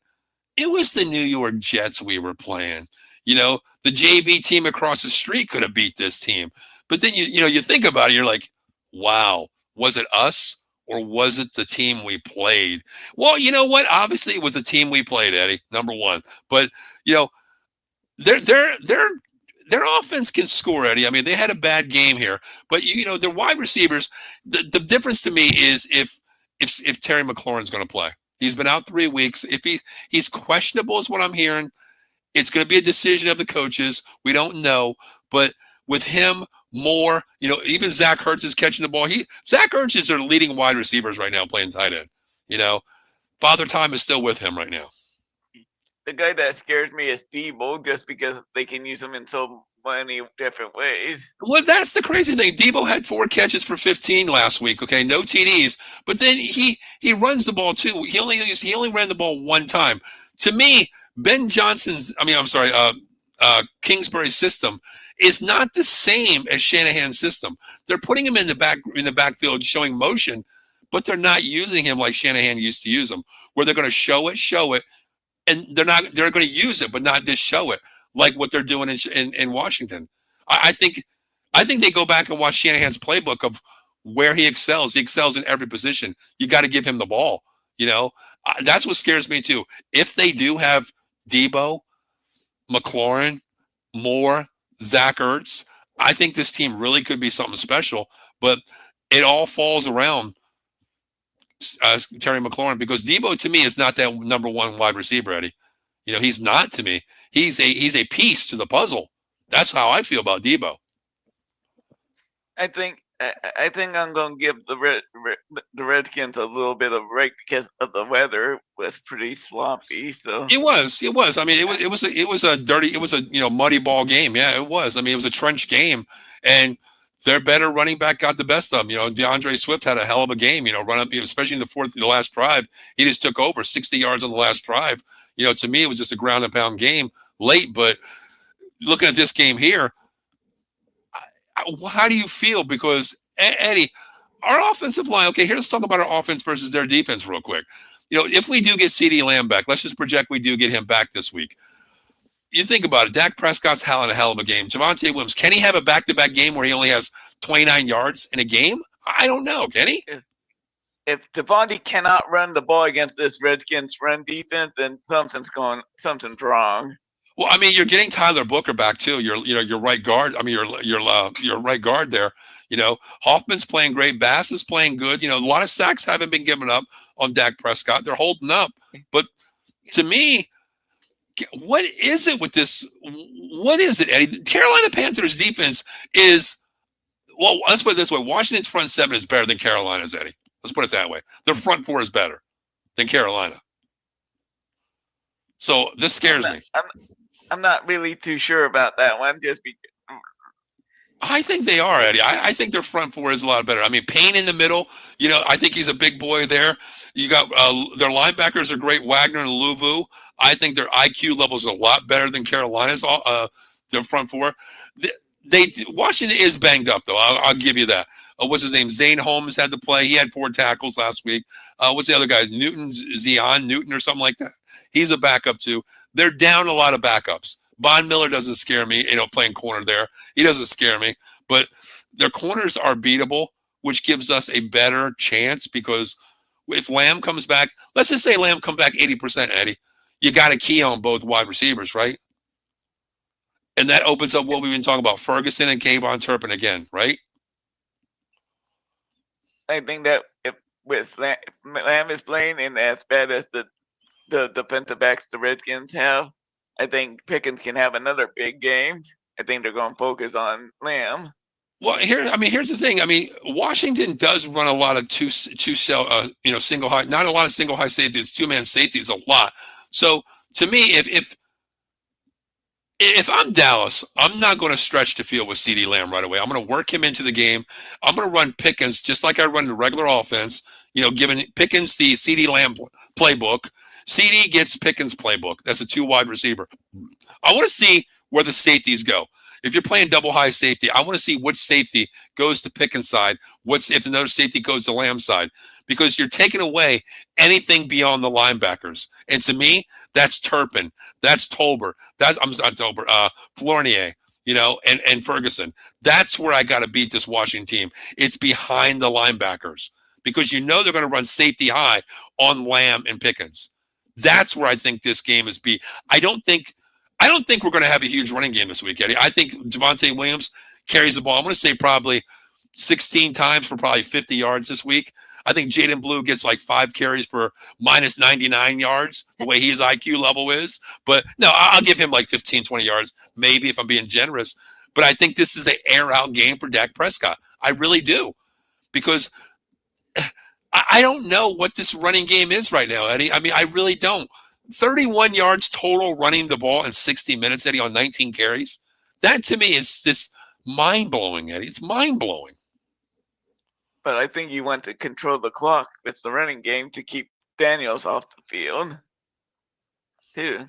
S2: It was the New York Jets we were playing. The JV team across the street could have beat this team. But then, you think about it. You're like, wow, was it us or was it the team we played? Well, you know what? Obviously, it was the team we played, Eddie, number one. But, their offense can score, Eddie. I mean, they had a bad game here, but their wide receivers. The difference to me is if Terry McLaurin's going to play. He's been out 3 weeks. If he's questionable, is what I'm hearing. It's going to be a decision of the coaches. We don't know, but with him, Moore, even Zach Ertz is catching the ball. Zach Ertz is their leading wide receivers right now, playing tight end. Father Time is still with him right now.
S3: The guy that scares me is Debo, just because they can use him in so many different ways.
S2: Well, that's the crazy thing. Debo had 4 catches for 15 last week. Okay, no TDs, but then he runs the ball too. He only ran the ball 1 time. To me, Kingsbury's system is not the same as Shanahan's system. They're putting him in the backfield, showing motion, but they're not using him like Shanahan used to use him, where they're going to show it. And they're going to use it, but not just show it like what they're doing in Washington. I think they go back and watch Shanahan's playbook of where he excels. He excels in every position. You got to give him the ball. That's what scares me too. If they do have Debo, McLaurin, Moore, Zach Ertz, I think this team really could be something special. but it all falls around Terry McLaurin, because Debo to me is not that number one wide receiver, Eddie. He's not to me. He's a piece to the puzzle. That's how I feel about Debo.
S3: I think I'm gonna give the Redskins a little bit of a break because of the weather was pretty sloppy. So
S2: It was. I mean, it was a dirty. It was a muddy ball game. Yeah, it was. I mean, it was a trench game, and their better running back got the best of them. DeAndre Swift had a hell of a game. Run up, especially in the last drive. He just took over 60 yards on the last drive. To me, it was just a ground and pound game late. But looking at this game here, how do you feel? Because Eddie, our offensive line. Okay, here let's talk about our offense versus their defense real quick. If we do get CeeDee Lamb back, let's just project we do get him back this week. You think about it. Dak Prescott's having a hell of a game. Javonte Williams, can he have a back-to-back game where he only has 29 yards in a game? I don't know. Can he?
S3: If Javonte cannot run the ball against this Redskins run defense, then something's wrong.
S2: Well, I mean, you're getting Tyler Booker back too. Your right guard. I mean, your right guard there. Hoffman's playing great. Bass is playing good. A lot of sacks haven't been given up on Dak Prescott. They're holding up. But to me, what is it with this? What is it, Eddie? The Carolina Panthers defense is, well, let's put it this way. Washington's front seven is better than Carolina's, Eddie. Let's put it that way. Their front four is better than Carolina. So this scares me.
S3: I'm not really too sure about that one. Just because
S2: I think they are, Eddie. I think their front four is a lot better. I mean, Payne in the middle, I think he's a big boy there. You got their linebackers are great, Wagner and Luvu. I think their IQ level is a lot better than Carolina's. Their front four. Washington is banged up, though. I'll give you that. What's his name? Zane Holmes had to play. He had 4 tackles last week. What's the other guy? Newton or something like that. He's a backup, too. They're down a lot of backups. Von Miller doesn't scare me, playing corner there. He doesn't scare me. But their corners are beatable, which gives us a better chance, because if Lamb comes back, let's just say Lamb come back 80%, Eddie. You got a key on both wide receivers, right? And that opens up what we've been talking about, Ferguson and Kayvon Turpin again, right?
S3: I think that if Lamb is playing and as bad as the defensive backs the Redskins have, I think Pickens can have another big game. I think they're going to focus on Lamb.
S2: Well, here's the thing. I mean, Washington does run a lot of single high, not a lot of single high safeties, 2-man safeties a lot. So to me, if I'm Dallas, I'm not going to stretch the field with CeeDee Lamb right away. I'm going to work him into the game. I'm going to run Pickens just like I run the regular offense, giving Pickens the CeeDee Lamb playbook. CeeDee gets Pickens' playbook. That's a 2 wide receiver. I want to see where the safeties go. If you're playing double high safety, I want to see which safety goes to Pickens' side. If another safety goes to Lamb's side, because you're taking away anything beyond the linebackers. And to me, that's Turpin, that's Tolbert, Fournier, and Ferguson. That's where I got to beat this Washington team. It's behind the linebackers, because they're going to run safety high on Lamb and Pickens. That's where I think this game is beat. I don't think we're going to have a huge running game this week, Eddie. I think Javonte Williams carries the ball. I'm going to say probably 16 times for probably 50 yards this week. I think Jaden Blue gets like 5 carries for minus 99 yards, the way his IQ level is. But no, I'll give him like 15, 20 yards, maybe, if I'm being generous. But I think this is an air-out game for Dak Prescott. I really do. Because I don't know what this running game is right now, Eddie. I mean, I really don't. 31 yards total running the ball in 60 minutes, Eddie, on 19 carries. That, to me, is this mind-blowing, Eddie. It's mind-blowing.
S3: But I think you want to control the clock with the running game to keep Daniels off the field, too.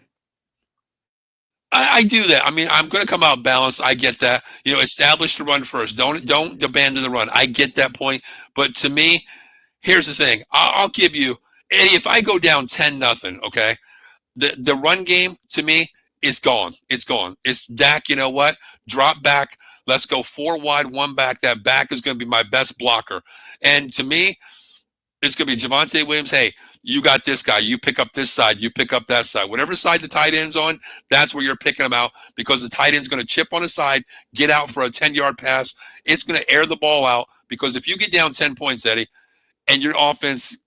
S2: I do that. I mean, I'm going to come out balanced. I get that. Establish the run first. Don't abandon the run. I get that point. But to me, here's the thing. I'll give you, Eddie, if I go down 10-0, okay, the run game, to me, is gone. It's gone. It's Dak, you know what? Drop back. Let's go 4 wide, 1 back. That back is going to be my best blocker. And to me, it's going to be Javonte Williams. Hey, You got this guy. You pick up this side. You pick up that side. Whatever side the tight end's on, that's where you're picking them out because the tight end's going to chip on the side, get out for a 10-yard pass. It's going to air the ball out because if you get down 10 points, Eddie, and your offense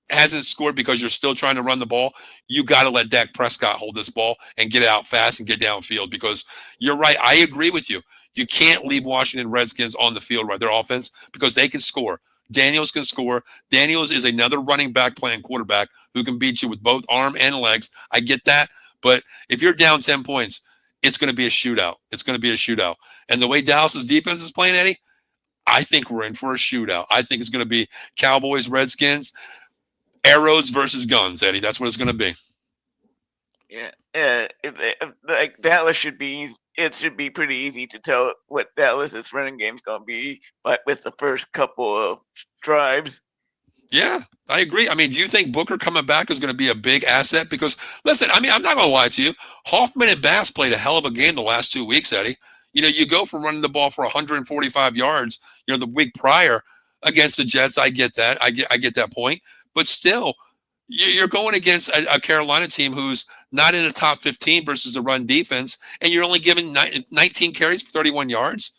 S2: hasn't scored because you're still trying to run the ball, you got to let Dak Prescott hold this ball and get it out fast and get downfield because you're right. I agree with you. You can't leave Washington Redskins on the field, right? Their offense, because they can score. Daniels can score. Daniels is another running back playing quarterback who can beat you with both arm and legs. I get that. But if you're down 10 points, it's going to be a shootout. It's going to be a shootout. And the way Dallas's defense is playing, Eddie, I think we're in for a shootout. I think it's going to be Cowboys, Redskins, arrows versus guns, Eddie. That's what it's going to be.
S3: Yeah, like Dallas should be. It should be pretty easy to tell what Dallas's running game's going to be, but with the first couple of drives.
S2: Yeah, I agree. I mean, do you think Booker coming back is going to be a big asset? Because listen, I mean, I'm not going to lie to you. Hoffman and Bass played a hell of a game the last 2 weeks, Eddie. You go from running the ball for 145 yards, the week prior against the Jets. I get that. I get that point. But still, you're going against a Carolina team who's not in the top 15 versus the run defense, and you're only giving 19 carries for 31 yards.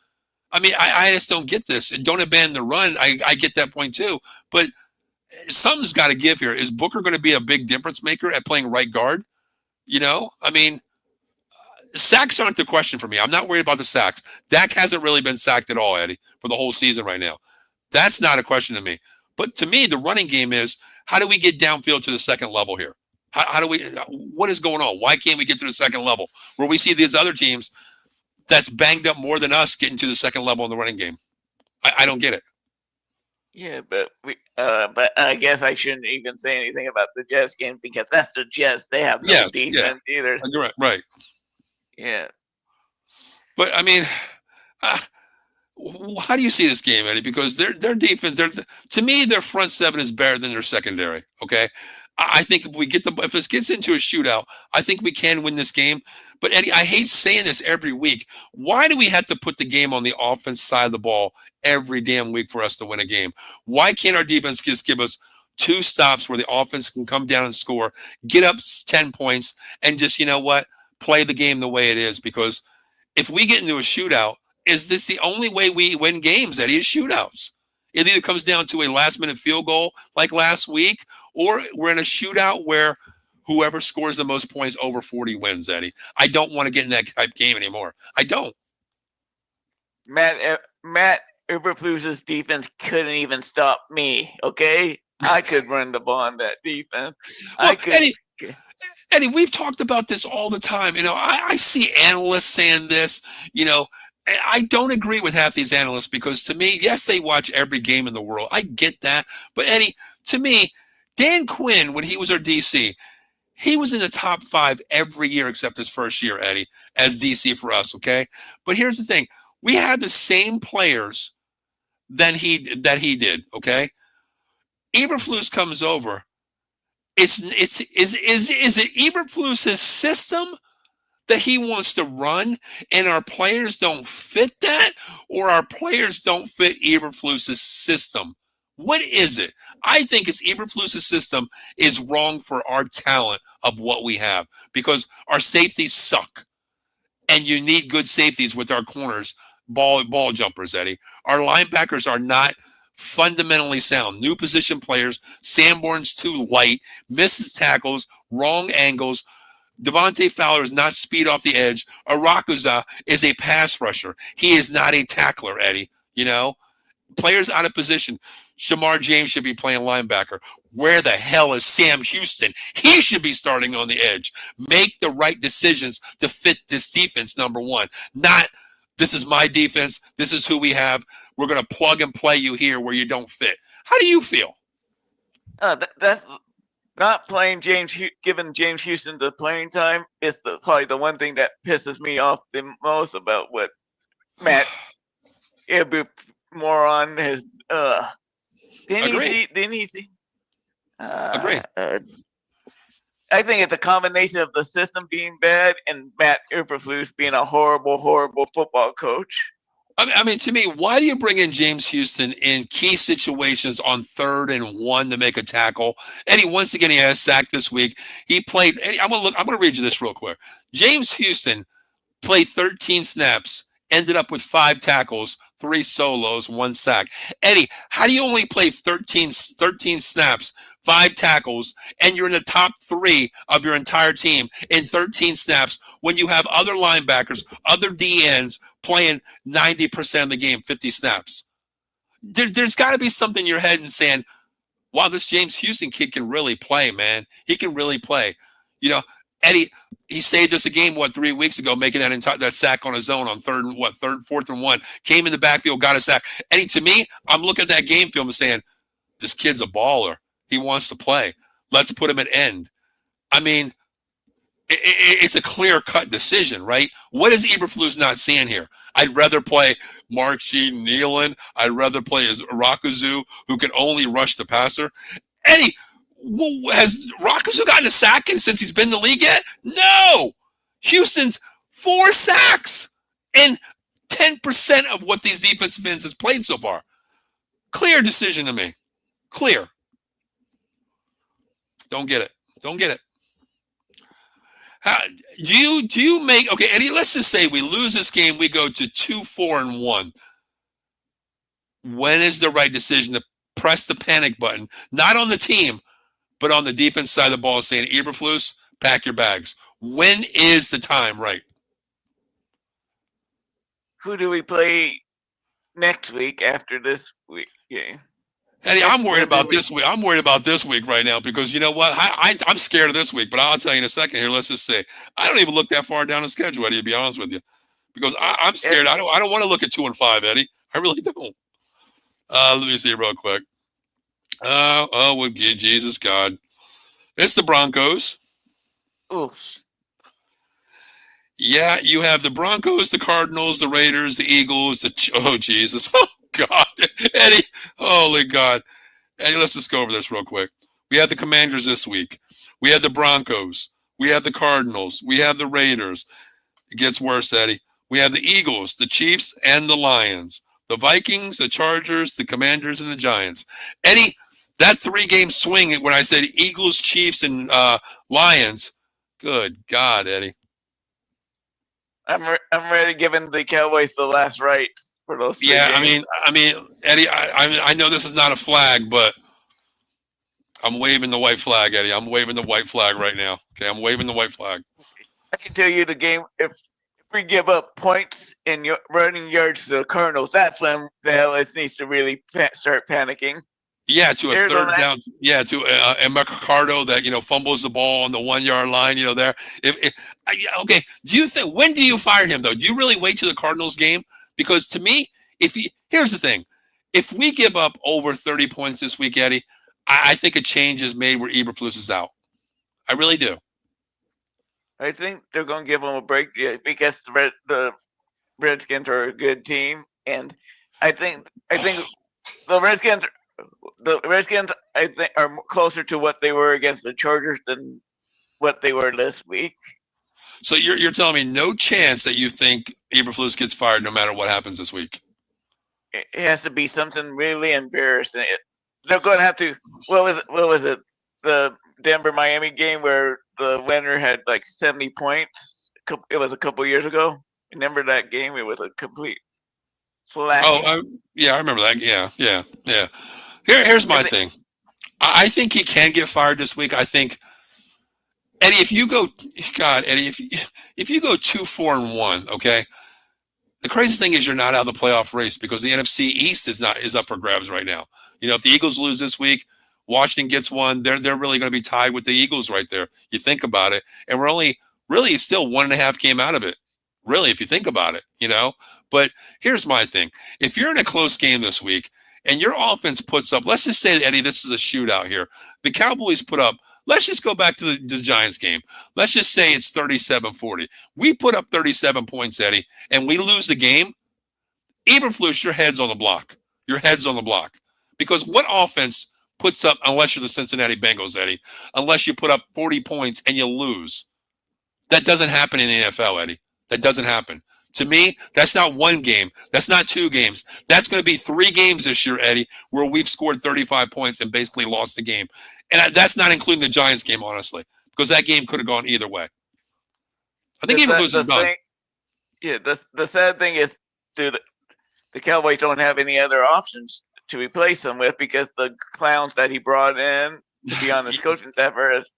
S2: I mean, I just don't get this. And don't abandon the run. I get that point too. But something's got to give here. Is Booker going to be a big difference maker at playing right guard? I mean, sacks aren't the question for me. I'm not worried about the sacks. Dak hasn't really been sacked at all, Eddie, for the whole season right now. That's not a question to me. But to me, the running game is, how do we get downfield to the second level here? How do we? What is going on? Why can't we get to the second level where we see these other teams that's banged up more than us getting to the second level in the running game? I don't get it.
S3: Yeah, but I guess I shouldn't even say anything about the Jets game because that's the Jets. They have no defense either.
S2: You're right.
S3: Yeah.
S2: But I mean, how do you see this game, Eddie? Because their defense, to me, their front seven is better than their secondary. Okay, I think if this gets into a shootout, I think we can win this game. But Eddie, I hate saying this every week. Why do we have to put the game on the offense side of the ball every damn week for us to win a game? Why can't our defense just give us 2 stops where the offense can come down and score, get up 10 points, and just play the game the way it is? Because if we get into a shootout, is this the only way we win games, Eddie? Is shootouts. It either comes down to a last-minute field goal like last week, or we're in a shootout where whoever scores the most points over 40 wins, Eddie. I don't want to get in that type game anymore. I don't.
S3: Matt Eberflus's defense couldn't even stop me, okay? I could run the ball on that defense.
S2: Well,
S3: I could.
S2: Eddie, we've talked about this all the time. I see analysts saying this, I don't agree with half these analysts because to me, yes, they watch every game in the world. I get that. But Eddie, to me, Dan Quinn, when he was our DC, he was in the top 5 every year except his first year, Eddie, as DC for us, okay? But here's the thing. We had the same players that he did, okay? Eberflus comes over. Is it Eberflus's system that he wants to run and our players don't fit that, or our players don't fit Eberflus's system? What is it? I think it's Eberflus's system is wrong for our talent of what we have because our safeties suck. And you need good safeties with our corners, ball jumpers, Eddie. Our linebackers are not fundamentally sound. New position players. Sanborn's too light, misses tackles, wrong angles. Devontae Fowler is not speed off the edge. Arakuza is a pass rusher. He is not a tackler, Eddie. Players out of position. Shamar James should be playing linebacker. Where the hell is Sam Houston? He should be starting on the edge. Make the right decisions to fit this defense, number one. Not, this is my defense. This is who we have. We're going to plug and play you here where you don't fit. How do you feel?
S3: That's not playing giving James Houston the playing time is probably the one thing that pisses me off the most about what Matt moron has. Didn't he see?
S2: Agree.
S3: I think it's a combination of the system being bad and Matt Eberflus being a horrible, horrible football coach.
S2: I mean, to me, why do you bring in James Houston in key situations on 3rd and 1 to make a tackle? And once again, he has sacked this week. He played. I'm gonna look. I'm gonna read you this real quick. James Houston played 13 snaps, ended up with 5 tackles, 3 solos, 1 sack. Eddie, how do you only play 13 snaps, 5 tackles, and you're in the top 3 of your entire team in 13 snaps when you have other linebackers, other DNs playing 90% of the game, 50 snaps? There's got to be something in your head and saying, wow, this James Houston kid can really play, man. He can really play. You know, Eddie, he saved us a game, 3 weeks ago, making that sack on his own on 4th and 1. Came in the backfield, got a sack. Eddie, to me, I'm looking at that game film and saying, this kid's a baller. He wants to play. Let's put him at end. I mean, it's a clear-cut decision, right? What is Eberflus not seeing here? I'd rather play Mark G. Nealon. I'd rather play as Rakazu, who can only rush the passer. Eddie, has Rakazu gotten a sack since he's been in the league yet? No. Houston's 4 sacks and 10% of what these defensive ends has played so far. Clear decision to me. Clear. Don't get it. Don't get it. How, do you make, okay, Eddie, let's just say we lose this game, we go to 2-4-1. When is the right decision to press the panic button, not on the team, but on the defense side of the ball, saying, Eberflus, pack your bags? When is the time right?
S3: Who do we play next week after this week game?
S2: Eddie, I'm worried about this week. I'm worried about this week right now because you know what? I'm scared of this week, but I'll tell you in a second here. Let's just say I don't even look that far down the schedule, Eddie, to be honest with you, because I'm scared. I don't want to look at 2-5, Eddie. I really don't. Let me see real quick. Well, Jesus God. It's the Broncos.
S3: Oof.
S2: Yeah, you have the Broncos, the Cardinals, the Raiders, the Eagles, oh, Jesus. Oh, God. Eddie, holy God. Eddie, let's just go over this real quick. We have the Commanders this week. We have the Broncos. We have the Cardinals. We have the Raiders. It gets worse, Eddie. We have the Eagles, the Chiefs, and the Lions. The Vikings, the Chargers, the Commanders, and the Giants. Eddie, that 3-game swing when I said Eagles, Chiefs, and Lions, good God, Eddie.
S3: I'm ready giving the Cowboys the last right for those 3 games.
S2: I mean, Eddie, I know this is not a flag, but I'm waving the white flag, Eddie. I'm waving the white flag right now. Okay, I'm waving the white flag.
S3: I can tell you the game, if we give up points in running yards to the Cardinals, that's when the LS needs to really start panicking.
S2: Yeah, to a third down. Yeah, to Mercado that fumbles the ball on the 1-yard line. There. Okay. Do you think when do you fire him though? Do you really wait to the Cardinals game? Because to me, here's the thing, if we give up over 30 points this week, Eddie, I think a change is made where Eberflus is out. I really do.
S3: I think they're going to give them a break because the Redskins are a good team, and I think the Redskins. I think, are closer to what they were against the Chargers than what they were this week.
S2: So you're telling me no chance that you think Eberflus gets fired no matter what happens this week?
S3: It has to be something really embarrassing. They're going to have to. What was it? The Denver-Miami game where the winner had like 70 points. It was a couple years ago. Remember that game? It was a complete slacking.
S2: Oh, yeah, I remember that. Yeah. Here's my thing. I think he can get fired this week. I think, Eddie, if you go 2-4-1, okay. The crazy thing is you're not out of the playoff race because the NFC East is up for grabs right now. If the Eagles lose this week, Washington gets one. They're really going to be tied with the Eagles right there. You think about it, and we're only really still 1.5 game out of it. Really, if you think about it, But here's my thing: if you're in a close game this week and your offense puts up, let's just say, Eddie, this is a shootout here. The Cowboys put up. Let's just go back to the Giants game. Let's just say it's 37-40. We put up 37 points, Eddie, and we lose the game. Eberflus, your head's on the block. Your head's on the block. Because what offense puts up, unless you're the Cincinnati Bengals, Eddie, unless you put up 40 points and you lose? That doesn't happen in the NFL, Eddie. That doesn't happen. To me, that's not one game. That's not 2 games. That's going to be 3 games this year, Eddie, where we've scored 35 points and basically lost the game. And that's not including the Giants game, honestly, because that game could have gone either way. I think Eberflus is done.
S3: Yeah, the sad thing is, dude, the Cowboys don't have any other options to replace him with because the clowns that he brought in to be on his coaching staff are as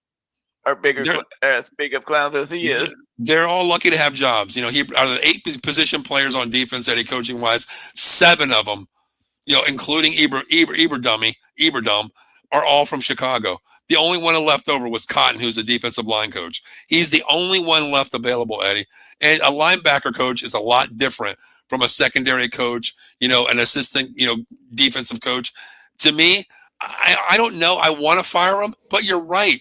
S3: big of clowns as he is.
S2: They're all lucky to have jobs. He out of the 8 position players on defense, Eddie, coaching wise, 7 of them, including Eberdum, are all from Chicago. The only one left over was Cotton, who's the defensive line coach. He's the only one left available, Eddie. And a linebacker coach is a lot different from a secondary coach, an assistant, defensive coach. To me, I don't know. I want to fire him, but you're right.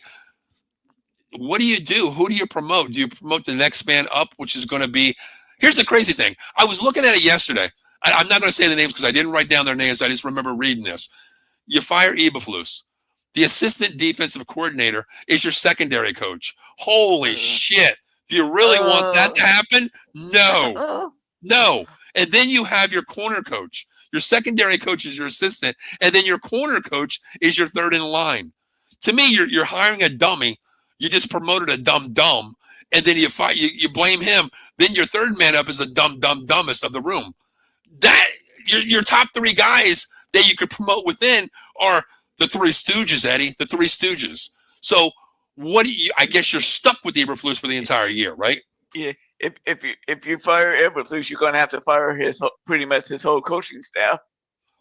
S2: What do you do? Who do you promote? Do you promote the next man up, which is going to be – here's the crazy thing. I was looking at it yesterday. I'm not going to say the names because I didn't write down their names. I just remember reading this. You fire Eberflus. The assistant defensive coordinator is your secondary coach. Holy shit. Do you really want that to happen? No. No. And then you have your corner coach. Your secondary coach is your assistant, and then your corner coach is your third in line. To me, you're hiring a dummy. You just promoted a dumb, and then you blame him. Then your third man up is the dumbest of the room. That your top 3 guys that you could promote within are the 3 Stooges, Eddie. The 3 Stooges. So I guess you're stuck with Eberflus for the entire year, right?
S3: Yeah. If you fire Eberflus, you're going to have to fire pretty much his whole coaching staff.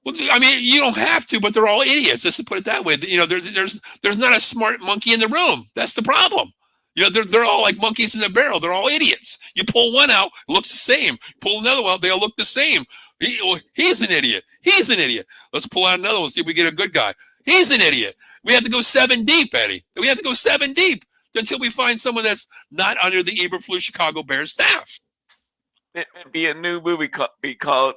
S2: Well, I mean, you don't have to, but they're all idiots. Just to put it that way, there's not a smart monkey in the room. That's the problem. They're all like monkeys in a barrel. They're all idiots. You pull one out, it looks the same. Pull another one out, they all look the same. He's an idiot. He's an idiot. Let's pull out another one, see if we get a good guy. He's an idiot. We have to go 7 deep, Eddie. We have to go 7 deep until we find someone that's not under the Eberflus Chicago Bears staff.
S3: It'd be a new movie called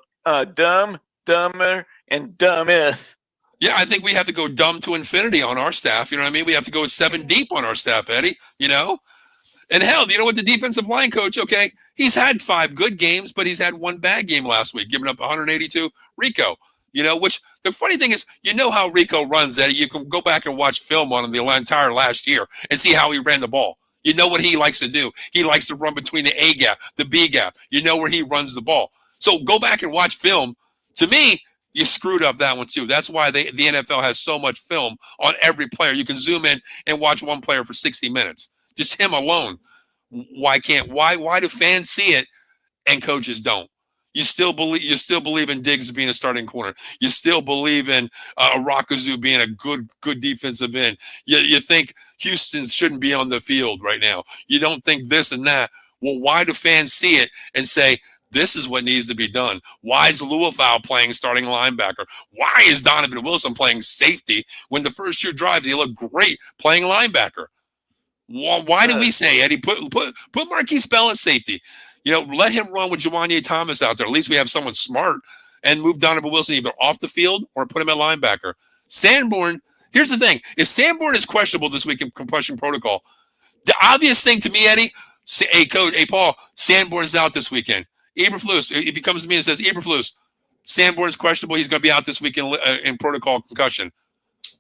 S3: Dumb, Dumber, and Dumbest.
S2: Yeah, I think we have to go dumb to infinity on our staff. You know what I mean? We have to go 7 deep on our staff, Eddie. And hell, you know what? The defensive line coach, okay, he's had 5 good games, but he's had 1 bad game last week, giving up 182. Rico, which the funny thing is, how Rico runs, Eddie. You can go back and watch film on him the entire last year and see how he ran the ball. You know what he likes to do. He likes to run between the A gap, the B gap. You know where he runs the ball. So go back and watch film. To me, you screwed up that one too. That's why the NFL has so much film on every player. You can zoom in and watch one player for 60 minutes. Just him alone. Why do fans see it and coaches don't? You still believe in Diggs being a starting corner. You still believe in Arakazu being a good defensive end. You think Houston shouldn't be on the field right now. You don't think this and that. Well, why do fans see it and say, this is what needs to be done? Why is Louisville playing starting linebacker? Why is Donovan Wilson playing safety when the first 2 drives he looked great playing linebacker? Why do we say, Eddie, put Marquise Bell at safety? Let him run with Juwanye Thomas out there. At least we have someone smart, and move Donovan Wilson either off the field or put him at linebacker. Sanborn, here's the thing. If Sanborn is questionable this week in concussion protocol, the obvious thing to me, Eddie, Paul, Sanborn's out this weekend. Eberflus, if he comes to me and says, Eberflus, Sanborn's questionable, he's going to be out this week in protocol concussion.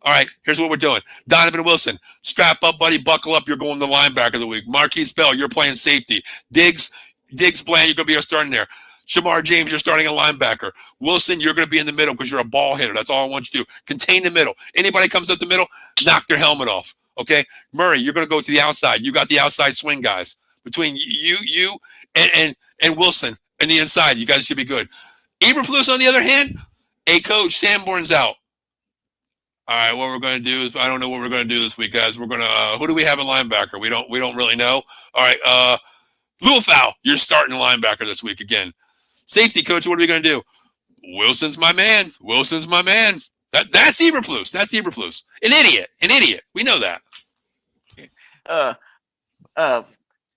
S2: All right, here's what we're doing. Donovan Wilson, strap up, buddy, buckle up. You're going to linebacker of the week. Marquise Bell, you're playing safety. Diggs Bland, you're going to be our starting there. Shamar James, you're starting a linebacker. Wilson, you're going to be in the middle because you're a ball hitter. That's all I want you to do. Contain the middle. Anybody comes up the middle, knock their helmet off. Okay? Murray, you're going to go to the outside. You got the outside swing guys. Between you and Wilson and the inside, you guys should be good. Eberflus, on the other hand, coach, Sanborn's out. All right, what we're going to do is, I don't know what we're going to do this week, guys. We're going to, who do we have in linebacker? We don't really know. All right, Louisville, you're starting linebacker this week again. Safety coach, what are we going to do? Wilson's my man. That's Eberflus. An idiot. We know that.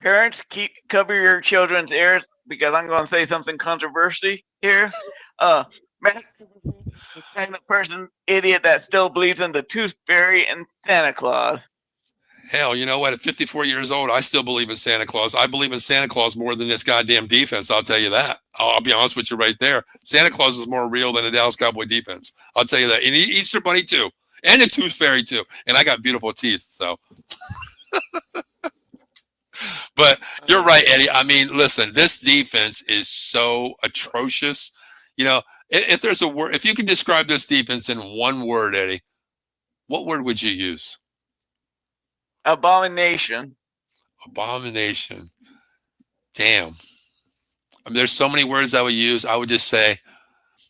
S3: Parents, cover your children's ears because I'm going to say something controversial here. Matt, the kind of idiot that still believes in the tooth fairy and Santa Claus.
S2: Hell, you know what? At 54 years old, I still believe in Santa Claus. I believe in Santa Claus more than this goddamn defense. I'll tell you that. I'll be honest with you right there. Santa Claus is more real than the Dallas Cowboy defense. I'll tell you that. And Easter Bunny too, and the Tooth Fairy too. And I got beautiful teeth. So, but you're right, Eddie. I mean, listen, this defense is so atrocious. You know, if there's a word, if you can describe this defense in one word, Eddie, what word would you use?
S3: Abomination.
S2: Abomination. Damn. I mean, there's so many words I would use. I would just say,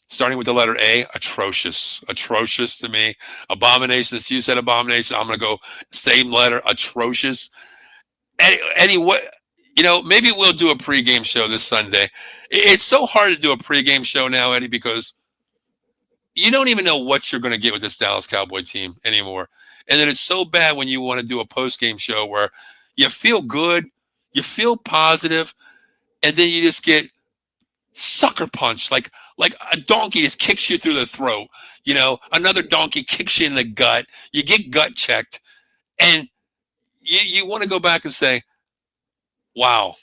S2: starting with the letter A, atrocious. Atrocious to me. Abomination. As you said, abomination. I'm going to go same letter, atrocious. Eddie, what? You know, maybe we'll do a pregame show this Sunday. It's so hard to do a pregame show now, Eddie, because you don't even know what you're going to get with this Dallas Cowboy team anymore. And then it's so bad when you want to do a postgame show where you feel good, you feel positive, and then you just get sucker punched like a donkey just kicks you through the throat. You know, another donkey kicks you in the gut. You get gut checked, and you want to go back and say, wow,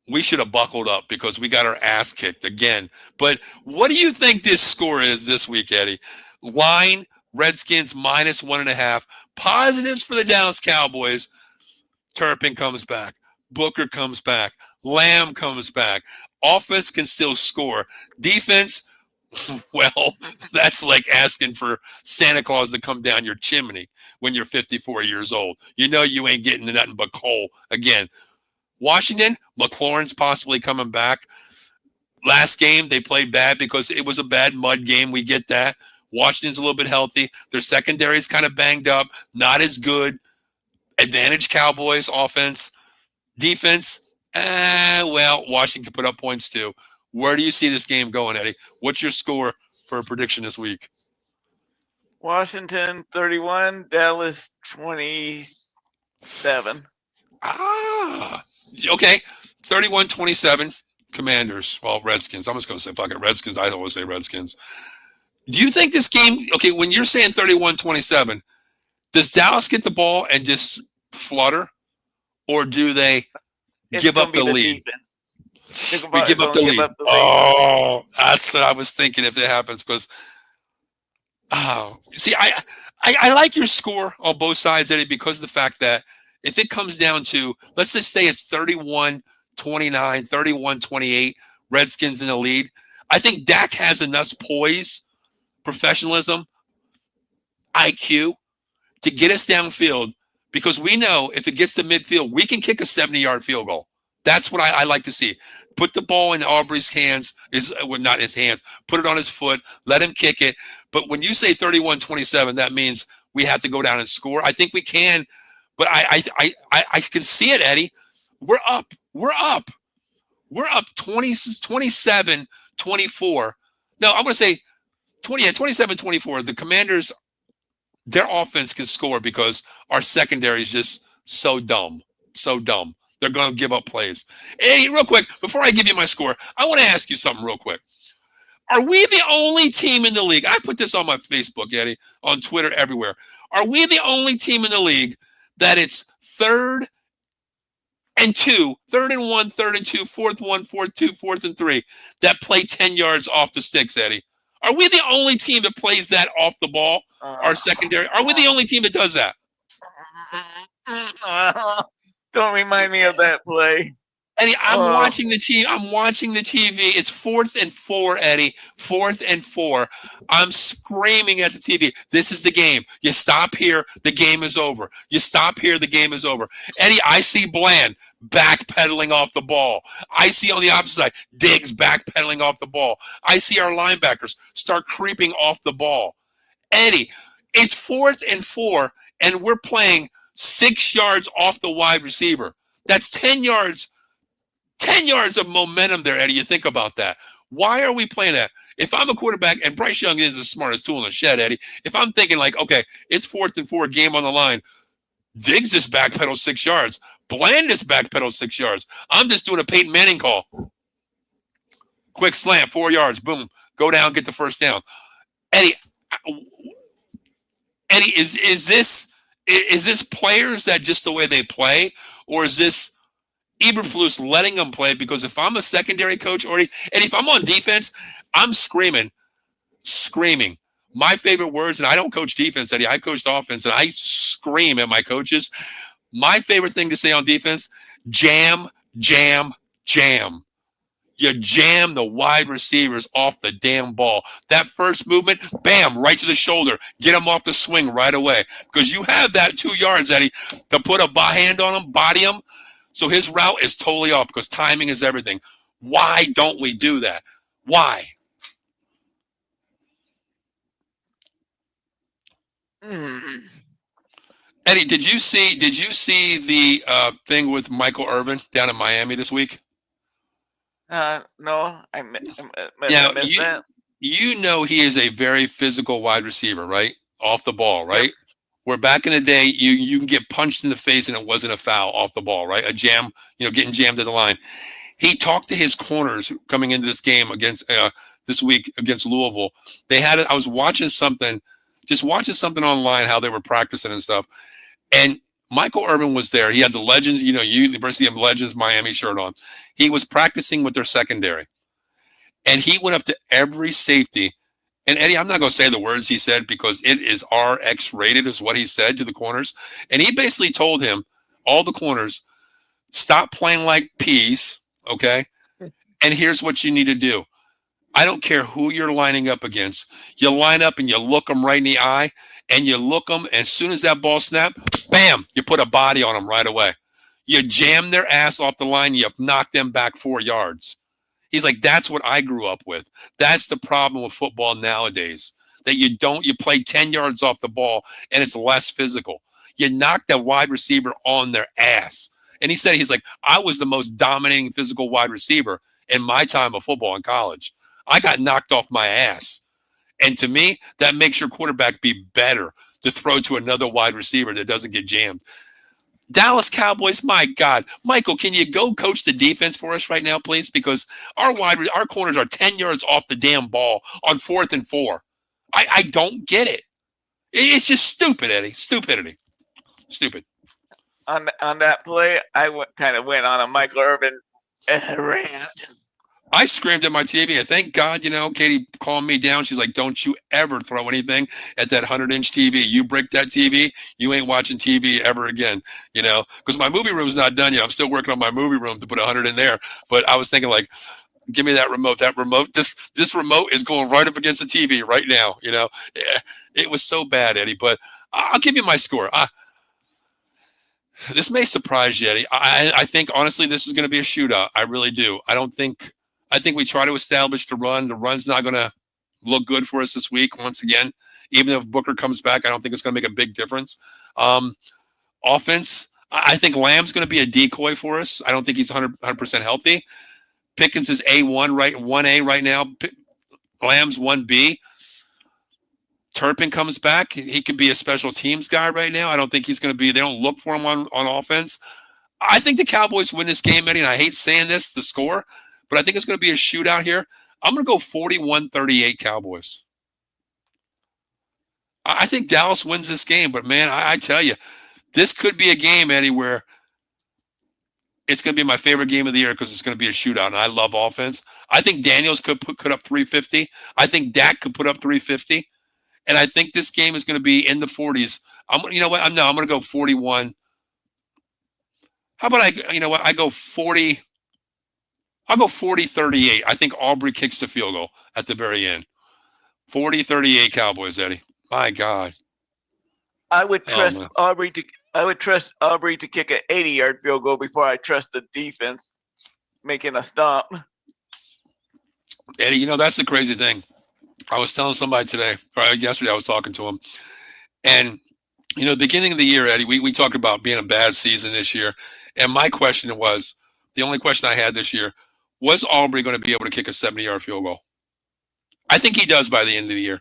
S2: we should have buckled up because we got our ass kicked again. But what do you think this score is this week, Eddie? Line, Redskins -1.5. Positives for the Dallas Cowboys. Turpin comes back. Booker comes back. Lamb comes back. Offense can still score. Defense, well, that's like asking for Santa Claus to come down your chimney when you're 54 years old. You know you ain't getting nothing but coal again. Washington, McLaurin's possibly coming back. Last game, they played bad because it was a bad mud game. We get that. Washington's a little bit healthy. Their secondary is kind of banged up, not as good. Advantage Cowboys offense. Defense, well, Washington can put up points too. Where do you see this game going, Eddie? What's your score for a prediction this week?
S3: Washington 31, Dallas 27.
S2: Okay. 31-27, Commanders. Well, Redskins. I'm just going to say, fuck it, Redskins. I always say Redskins. Do you think this game, okay, when you're saying 31-27, does Dallas get the ball and just flutter? Or do they give up the lead? We give up the lead. Oh, that's what I was thinking if it happens. Because, see, I like your score on both sides, Eddie, because of the fact that if it comes down to, let's just say it's 31-29, 31-28, Redskins in the lead, I think Dak has enough poise, professionalism, IQ to get us downfield, because we know if it gets to midfield, we can kick a 70-yard field goal. That's what I like to see. Put the ball in Aubrey's hands, not his hands, put it on his foot, let him kick it. But when you say 31-27, that means we have to go down and score. I think we can, but I can see it, Eddie. We're up 27-24. No, I'm going to say 27-24. The Commanders, their offense can score because our secondary is just so dumb. So dumb. They're going to give up plays. Hey, real quick, before I give you my score, I want to ask you something real quick. Are we the only team in the league? I put this on my Facebook, Eddie, on Twitter, everywhere. Are we the only team in the league that it's 3rd and 2, 3rd and 1, 3rd and 2, 4th 1, 4th 2, 4th and 3 that play 10 yards off the sticks, Eddie? Are we the only team that plays that off the ball, our secondary? Are we the only team that does that?
S3: Don't remind me of that play.
S2: Eddie, I'm watching the TV. It's 4th and 4, Eddie. 4th and 4. I'm screaming at the TV. This is the game. You stop here, the game is over. You stop here, the game is over. Eddie, I see Bland backpedaling off the ball. I see on the opposite side, Diggs backpedaling off the ball. I see our linebackers start creeping off the ball. Eddie, it's 4th and 4, and we're playing 6 yards off the wide receiver. That's 10 yards. 10 yards of momentum there, Eddie. You think about that. Why are we playing that? If I'm a quarterback, and Bryce Young is the smartest tool in the shed, Eddie, if I'm thinking like, okay, it's 4th and 4, game on the line, Diggs just backpedal 6 yards. Bland just backpedal 6 yards. I'm just doing a Peyton Manning call. Quick slant, 4 yards, boom, go down, get the first down. Eddie, is this Is this players that just the way they play, or is this Eberflus letting them play? Because if I'm a secondary coach, and if I'm on defense, I'm screaming. My favorite words, and I don't coach defense, Eddie. I coached offense, and I scream at my coaches. My favorite thing to say on defense: jam, jam, jam. You jam the wide receivers off the damn ball. That first movement, bam, right to the shoulder. Get him off the swing right away. Because you have that 2 yards, Eddie, to put a hand on him, body him. So his route is totally off because timing is everything. Why don't we do that? Why?
S3: Mm.
S2: Eddie, did you see the thing with Michael Irvin down in Miami this week?
S3: No, I
S2: Yeah,
S3: missed that.
S2: you know he is a very physical wide receiver, right? Off the ball,
S3: Yep.
S2: right? Where back in the day, you can get punched in the face and it wasn't a foul off the ball, right? A jam, getting jammed at the line. He talked to his corners coming into this game against this week against Louisville. They had it. I was watching something online, how they were practicing and stuff. And Michael Irvin was there. He had the Legends, University of Legends Miami shirt on. He was practicing with their secondary. And he went up to every safety. And Eddie, I'm not going to say the words he said because it is RX rated, is what he said to the corners. And he basically told him, all the corners, stop playing like peas, okay? And here's what you need to do. I don't care who you're lining up against. You line up and you look them right in the eye, and you look them, and as soon as that ball snaps, bam, you put a body on them right away. You jam their ass off the line, you knock them back 4 yards. He's like, that's what I grew up with. That's the problem with football nowadays, that you play 10 yards off the ball, and it's less physical. You knock that wide receiver on their ass. And he said, he's like, I was the most dominating physical wide receiver in my time of football in college. I got knocked off my ass. And to me, that makes your quarterback be better to throw to another wide receiver that doesn't get jammed. Dallas Cowboys, my God. Michael, can you go coach the defense for us right now, please? Because our corners are 10 yards off the damn ball on 4th and 4. I don't get it. It's just stupid, Eddie. Stupidity. Stupid.
S3: On that play, I kind of went on a Michael Irvin rant.
S2: I screamed at my TV, and thank God, Katie calmed me down. She's like, don't you ever throw anything at that 100-inch TV. You break that TV, you ain't watching TV ever again, because my movie room's not done yet. I'm still working on my movie room to put 100 in there. But I was thinking, like, give me that remote. This remote is going right up against the TV right now, It was so bad, Eddie, but I'll give you my score. This may surprise you, Eddie. I think, honestly, this is going to be a shootout. I really do. I think we try to establish the run. The run's not going to look good for us this week. Once again, even if Booker comes back, I don't think it's going to make a big difference. Offense, I think Lamb's going to be a decoy for us. I don't think he's 100% healthy. Pickens is A1 right now. Lamb's 1B. Turpin comes back. He could be a special teams guy right now. I don't think he's going to be. They don't look for him on offense. I think the Cowboys win this game, Eddie, and I hate saying this, the score, but I think it's going to be a shootout here. I'm going to go 41-38 Cowboys. I think Dallas wins this game, but, man, I tell you, this could be a game, Eddie, where it's going to be my favorite game of the year because it's going to be a shootout, and I love offense. I think Daniels could up 350. I think Dak could put up 350, and I think this game is going to be in the 40s. You know what? I'm going to go 41. How about I go 40. I'll go 40-38. I think Aubrey kicks the field goal at the very end. 40-38 Cowboys, Eddie. My God.
S3: I would trust Aubrey to kick an 80-yard field goal before I trust the defense making a stop.
S2: Eddie, that's the crazy thing. I was telling somebody today, or yesterday I was talking to him, and beginning of the year, Eddie, we talked about being a bad season this year, and my question was, the only question I had this year, was Aubrey going to be able to kick a 70-yard field goal? I think he does by the end of the year.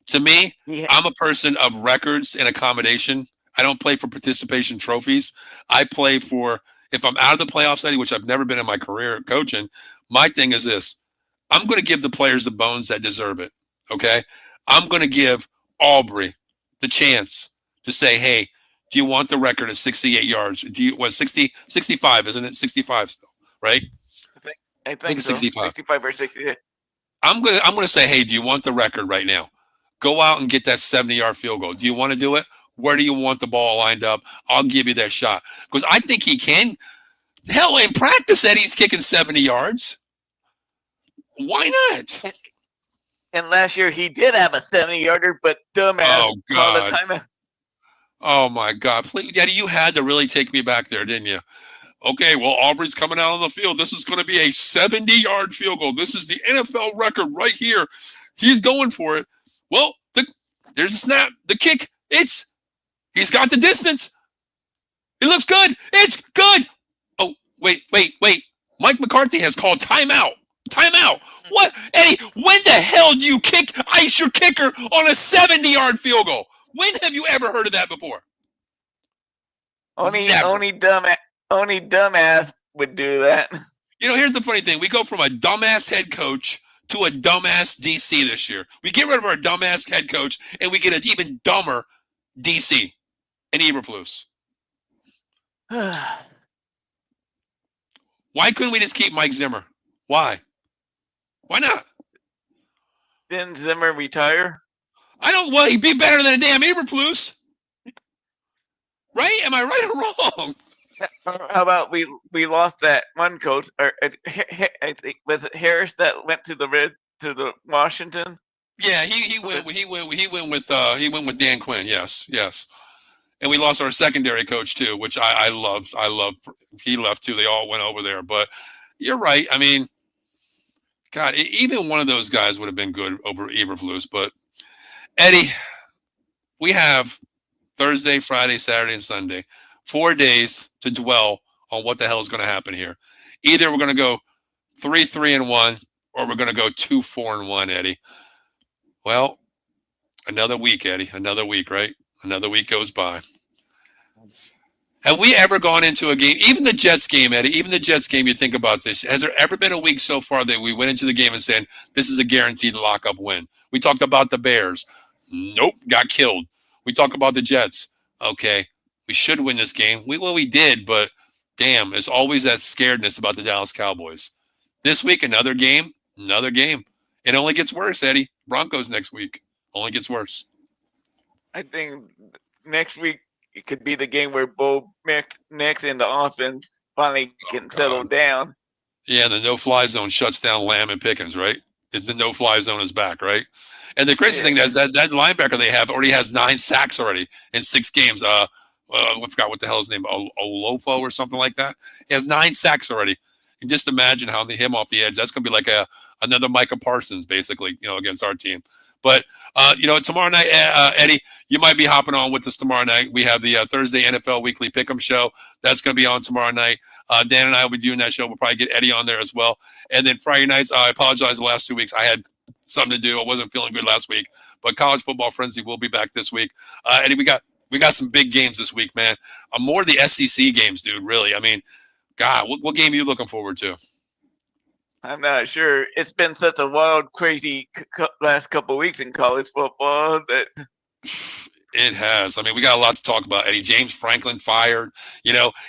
S2: To me, yeah. I'm a person of records and accommodation. I don't play for participation trophies. I play for, if I'm out of the playoffs, Eddie, which I've never been in my career coaching, my thing is this. I'm going to give the players the bones that deserve it, okay? I'm going to give Aubrey the chance to say, hey, do you want the record of 68 yards? Do you what 60, 65, isn't it? 65 still, right?
S3: I think I
S2: I think
S3: think
S2: it's
S3: so.
S2: 65.
S3: 65 or 60.
S2: I'm gonna say, hey, do you want the record right now? Go out and get that 70-yard field goal. Do you want to do it? Where do you want the ball lined up? I'll give you that shot. Because I think he can. Hell, in practice, Eddie's kicking 70 yards. Why not?
S3: And last year he did have a 70-yarder, but dumbass
S2: Oh
S3: called a
S2: God.
S3: timeout.
S2: Oh my God. Please, Daddy, you had to really take me back there, didn't you? Okay, well, Aubrey's coming out on the field. This is going to be a 70-yard field goal. This is the NFL record right here. He's going for it. Well, there's a snap. The kick. He's got the distance. It looks good. It's good. Oh, wait. Mike McCarthy has called timeout. Timeout. What? Eddie, when the hell do you ice your kicker on a 70-yard field goal? When have you ever heard of that before?
S3: Only dumbass would do that.
S2: Here's the funny thing. We go from a dumbass head coach to a dumbass DC this year. We get rid of our dumbass head coach, and we get an even dumber DC in Eberflus. Why couldn't we just keep Mike Zimmer? Why? Why not?
S3: Didn't Zimmer retire?
S2: Well, he'd be better than a damn Eberflus. Right? Am I right or wrong?
S3: How about we lost that one coach? Or I think was it Harris that went to the Washington?
S2: Yeah, he went with Dan Quinn. Yes. And we lost our secondary coach too, which I loved. He left too. They all went over there. But you're right. I mean, God, even one of those guys would have been good over Eberflus. But Eddie, we have Thursday, Friday, Saturday, and Sunday, 4 days to dwell on what the hell is going to happen here. Either we're going to go 3-3-1, or we're going to go 2-4-1, Eddie. Well, another week, Eddie. Another week, right? Another week goes by. Have we ever gone into a game, even the Jets game, Eddie, even the Jets game, you think about this. Has there ever been a week so far that we went into the game and said, this is a guaranteed lock-up win? We talked about the Bears. Nope, got killed. We talk about the Jets. Okay, we should win this game. We did, but damn, there's always that scaredness about the Dallas Cowboys. This week, another game. It only gets worse, Eddie. Broncos next week. Only gets worse.
S3: I think next week it could be the game where Bo Nix in the offense finally can settle down.
S2: Yeah, the no-fly zone shuts down Lamb and Pickens, right? The no-fly zone is back, right? And the crazy thing is that linebacker they have already has 9 sacks already in 6 games. I forgot what the hell his name, Olofo or something like that. He has 9 sacks already. And just imagine how him off the edge. That's going to be like another Micah Parsons, basically, against our team. But, tomorrow night, Eddie, you might be hopping on with us tomorrow night. We have the Thursday NFL Weekly Pick'em show. That's going to be on tomorrow night. Dan and I will be doing that show. We'll probably get Eddie on there as well. And then Friday nights, I apologize the last 2 weeks. I had something to do. I wasn't feeling good last week. But College Football Frenzy will be back this week. Eddie, we got some big games this week, man. More of the SEC games, dude, really. I mean, God, what game are you looking forward to?
S3: I'm not sure. It's been such a wild, crazy last couple of weeks in college football that
S2: it has. I mean, we got a lot to talk about. Eddie, James Franklin fired.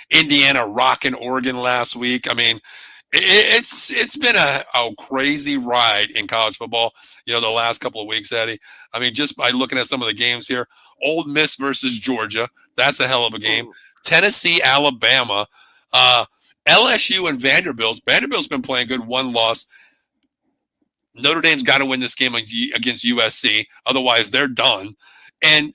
S2: Indiana rocking Oregon last week. I mean, it's been a crazy ride in college football. The last couple of weeks, Eddie. I mean, just by looking at some of the games here, Ole Miss versus Georgia. That's a hell of a game. Ooh. Tennessee, Alabama. LSU and Vanderbilt. Vanderbilt's been playing good, 1 loss. Notre Dame's got to win this game against USC. Otherwise, they're done. And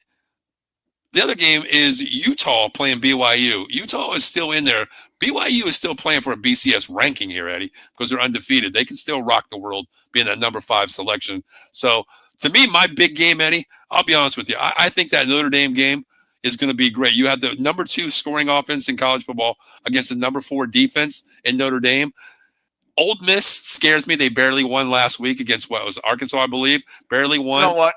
S2: the other game is Utah playing BYU. Utah is still in there. BYU is still playing for a BCS ranking here, Eddie, because they're undefeated. They can still rock the world being that number 5 selection. So, to me, my big game, Eddie, I'll be honest with you. I think that Notre Dame game is going to be great. You have the number 2 scoring offense in college football against the number 4 defense in Notre Dame. Ole Miss scares me. They barely won last week against Arkansas, I believe. Barely won.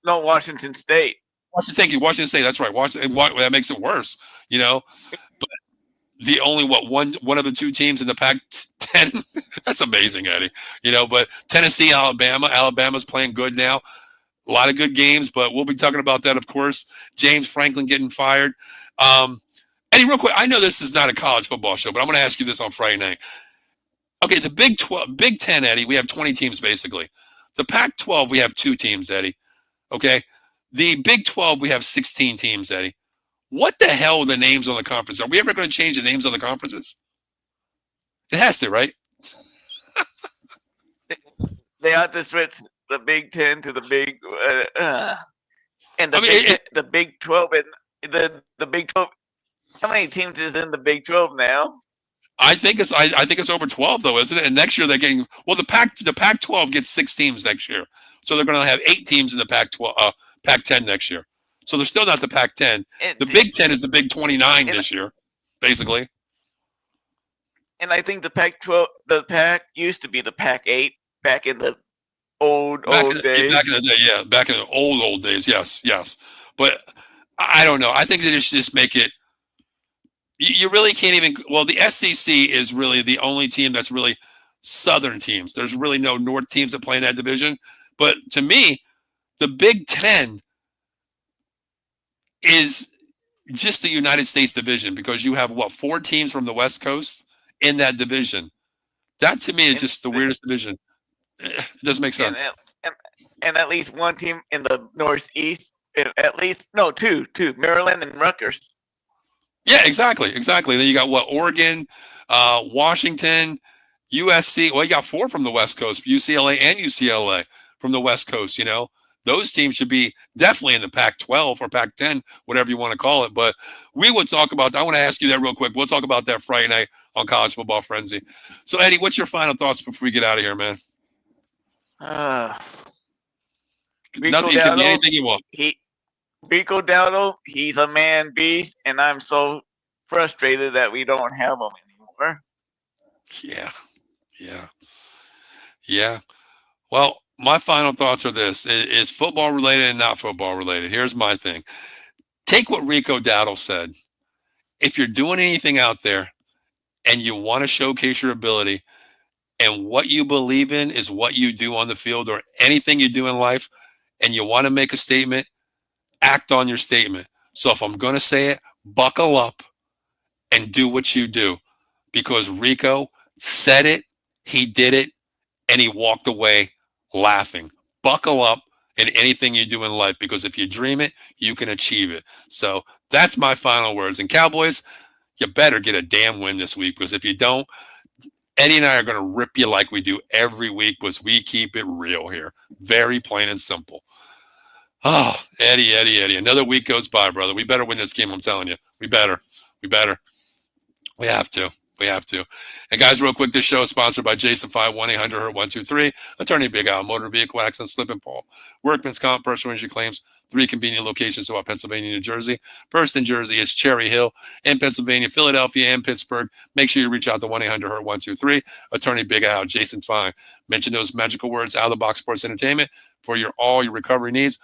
S3: No, Washington State.
S2: Thank you, Washington State. That's right. That makes it worse, But the only one of the 2 teams in the Pac-10. That's amazing, Eddie. But Tennessee, Alabama's playing good now. A lot of good games, but we'll be talking about that, of course. James Franklin getting fired. Eddie, real quick, I know this is not a college football show, but I'm going to ask you this on Friday night. Okay, the Big 10, Eddie, we have 20 teams basically. The Pac-12, we have 2 teams, Eddie. Okay? The Big 12, we have 16 teams, Eddie. What the hell are the names on the conference? Are we ever going to change the names on the conferences? It has to, right?
S3: They have to switch the Big 10 to the Big and the Big 12 and the Big 12. How many teams is in the Big 12 now?
S2: I think it's over 12 though, isn't it? And next year they're getting the Pac-12 gets 6 teams next year, so they're going to have 8 teams in the Pac-10 next year. So they're still not the Pac-10. The Big 10 is the Big 29 this year, basically.
S3: And I think the Pac-12, the Pac used to be the Pac-8 back in the old days.
S2: Back in the day, yeah, back in the old days, yes. But I don't know. I think they should just make it. You really can't even. Well, the SEC is really the only team that's really Southern teams. There's really no North teams that play in that division. But to me, the Big 10 is just the United States division because you have 4 teams from the West Coast in that division. That to me is just the weirdest division. It doesn't make sense.
S3: And at least one team in the Northeast, at least two, Maryland and Rutgers.
S2: Yeah, exactly. Then you got Oregon, Washington, USC. Well, you got 4 from the West Coast, UCLA and UCLA from the West Coast. Those teams should be definitely in the Pac-12 or Pac-10, whatever you want to call it. But we will talk about that. I want to ask you that real quick. We'll talk about that Friday night on College Football Frenzy. So, Eddie, what's your final thoughts before we get out of here, man? Nothing. You can be anything you want.
S3: Rico Dowdle, he's a man beast, and I'm so frustrated that we don't have him anymore.
S2: Yeah. Well, my final thoughts are this. Is football related and not football related. Here's my thing. Take what Rico Dowdle said. If you're doing anything out there and you want to showcase your ability and what you believe in is what you do on the field or anything you do in life and you want to make a statement, act on your statement. So if I'm going to say it, buckle up and do what you do because Rico said it, he did it, and he walked away laughing. Buckle up in anything you do in life because if you dream it, you can achieve it. So that's my final words. And Cowboys, you better get a damn win this week because if you don't, Eddie and I are going to rip you like we do every week because we keep it real here. Very plain and simple. Oh, Eddie. Another week goes by, brother. We better win this game, I'm telling you. We better. We have to. And guys, real quick, this show is sponsored by Jason 5, 1-800-HURT-123, Attorney Big Al, Motor Vehicle Accident, Slip and Fall, Workman's Comp, Personal Injury Claims, 3 convenient locations throughout Pennsylvania, New Jersey. First in Jersey is Cherry Hill, in Pennsylvania, Philadelphia, and Pittsburgh. Make sure you reach out to 1-800-HURT-123, Attorney Big Al, Jason Fine. Mention those magical words, Out of the Box Sports Entertainment, for all your recovery needs.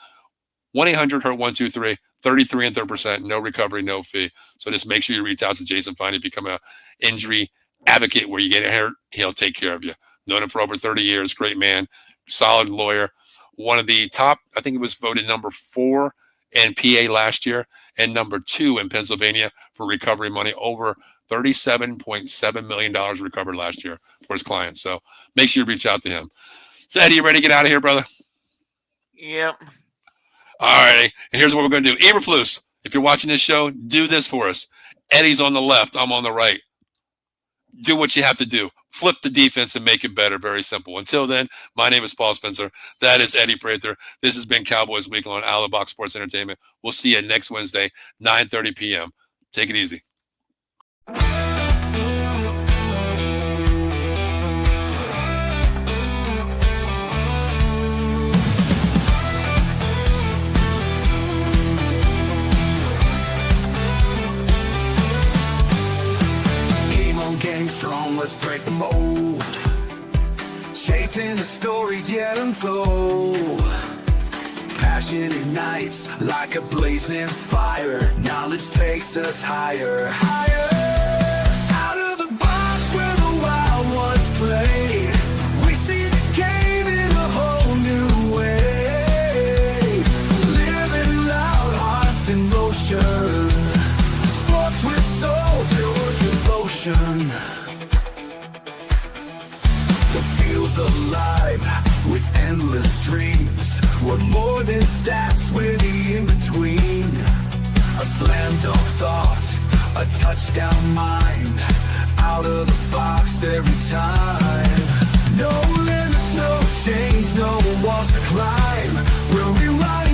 S2: 1-800-HURT-123, 33 and 30%, no recovery, no fee. So just make sure you reach out to Jason Fine. Become an injury advocate where you get hurt, he'll take care of you. Known him for over 30 years, great man, solid lawyer. One of the top, I think it was voted number 4 in PA last year and number 2 in Pennsylvania for recovery money. Over $37.7 million recovered last year for his clients. So make sure you reach out to him. So Eddie, you ready to get out of here, brother?
S3: Yep.
S2: All righty. And here's what we're going to do. Eberflus, if you're watching this show, do this for us. Eddie's on the left. I'm on the right. Do what you have to do. Flip the defense and make it better. Very simple. Until then, my name is Paul Spencer. That is Eddie Prather. This has been Cowboys Weekly on Out of the Box Sports Entertainment. We'll see you next Wednesday, 9:30 p.m. Take it easy.
S1: Strong, let's break the mold. Chasing the stories yet untold. Passion ignites like a blazing fire. Knowledge takes us higher. Out of the box where the wild ones play. We see the game in a whole new way. was alive with endless dreams. We're more than stats, we're the in-between. A slam dunk thought, a touchdown mind. Out of the box every time. No limits, no change, no walls to climb. We're rewriting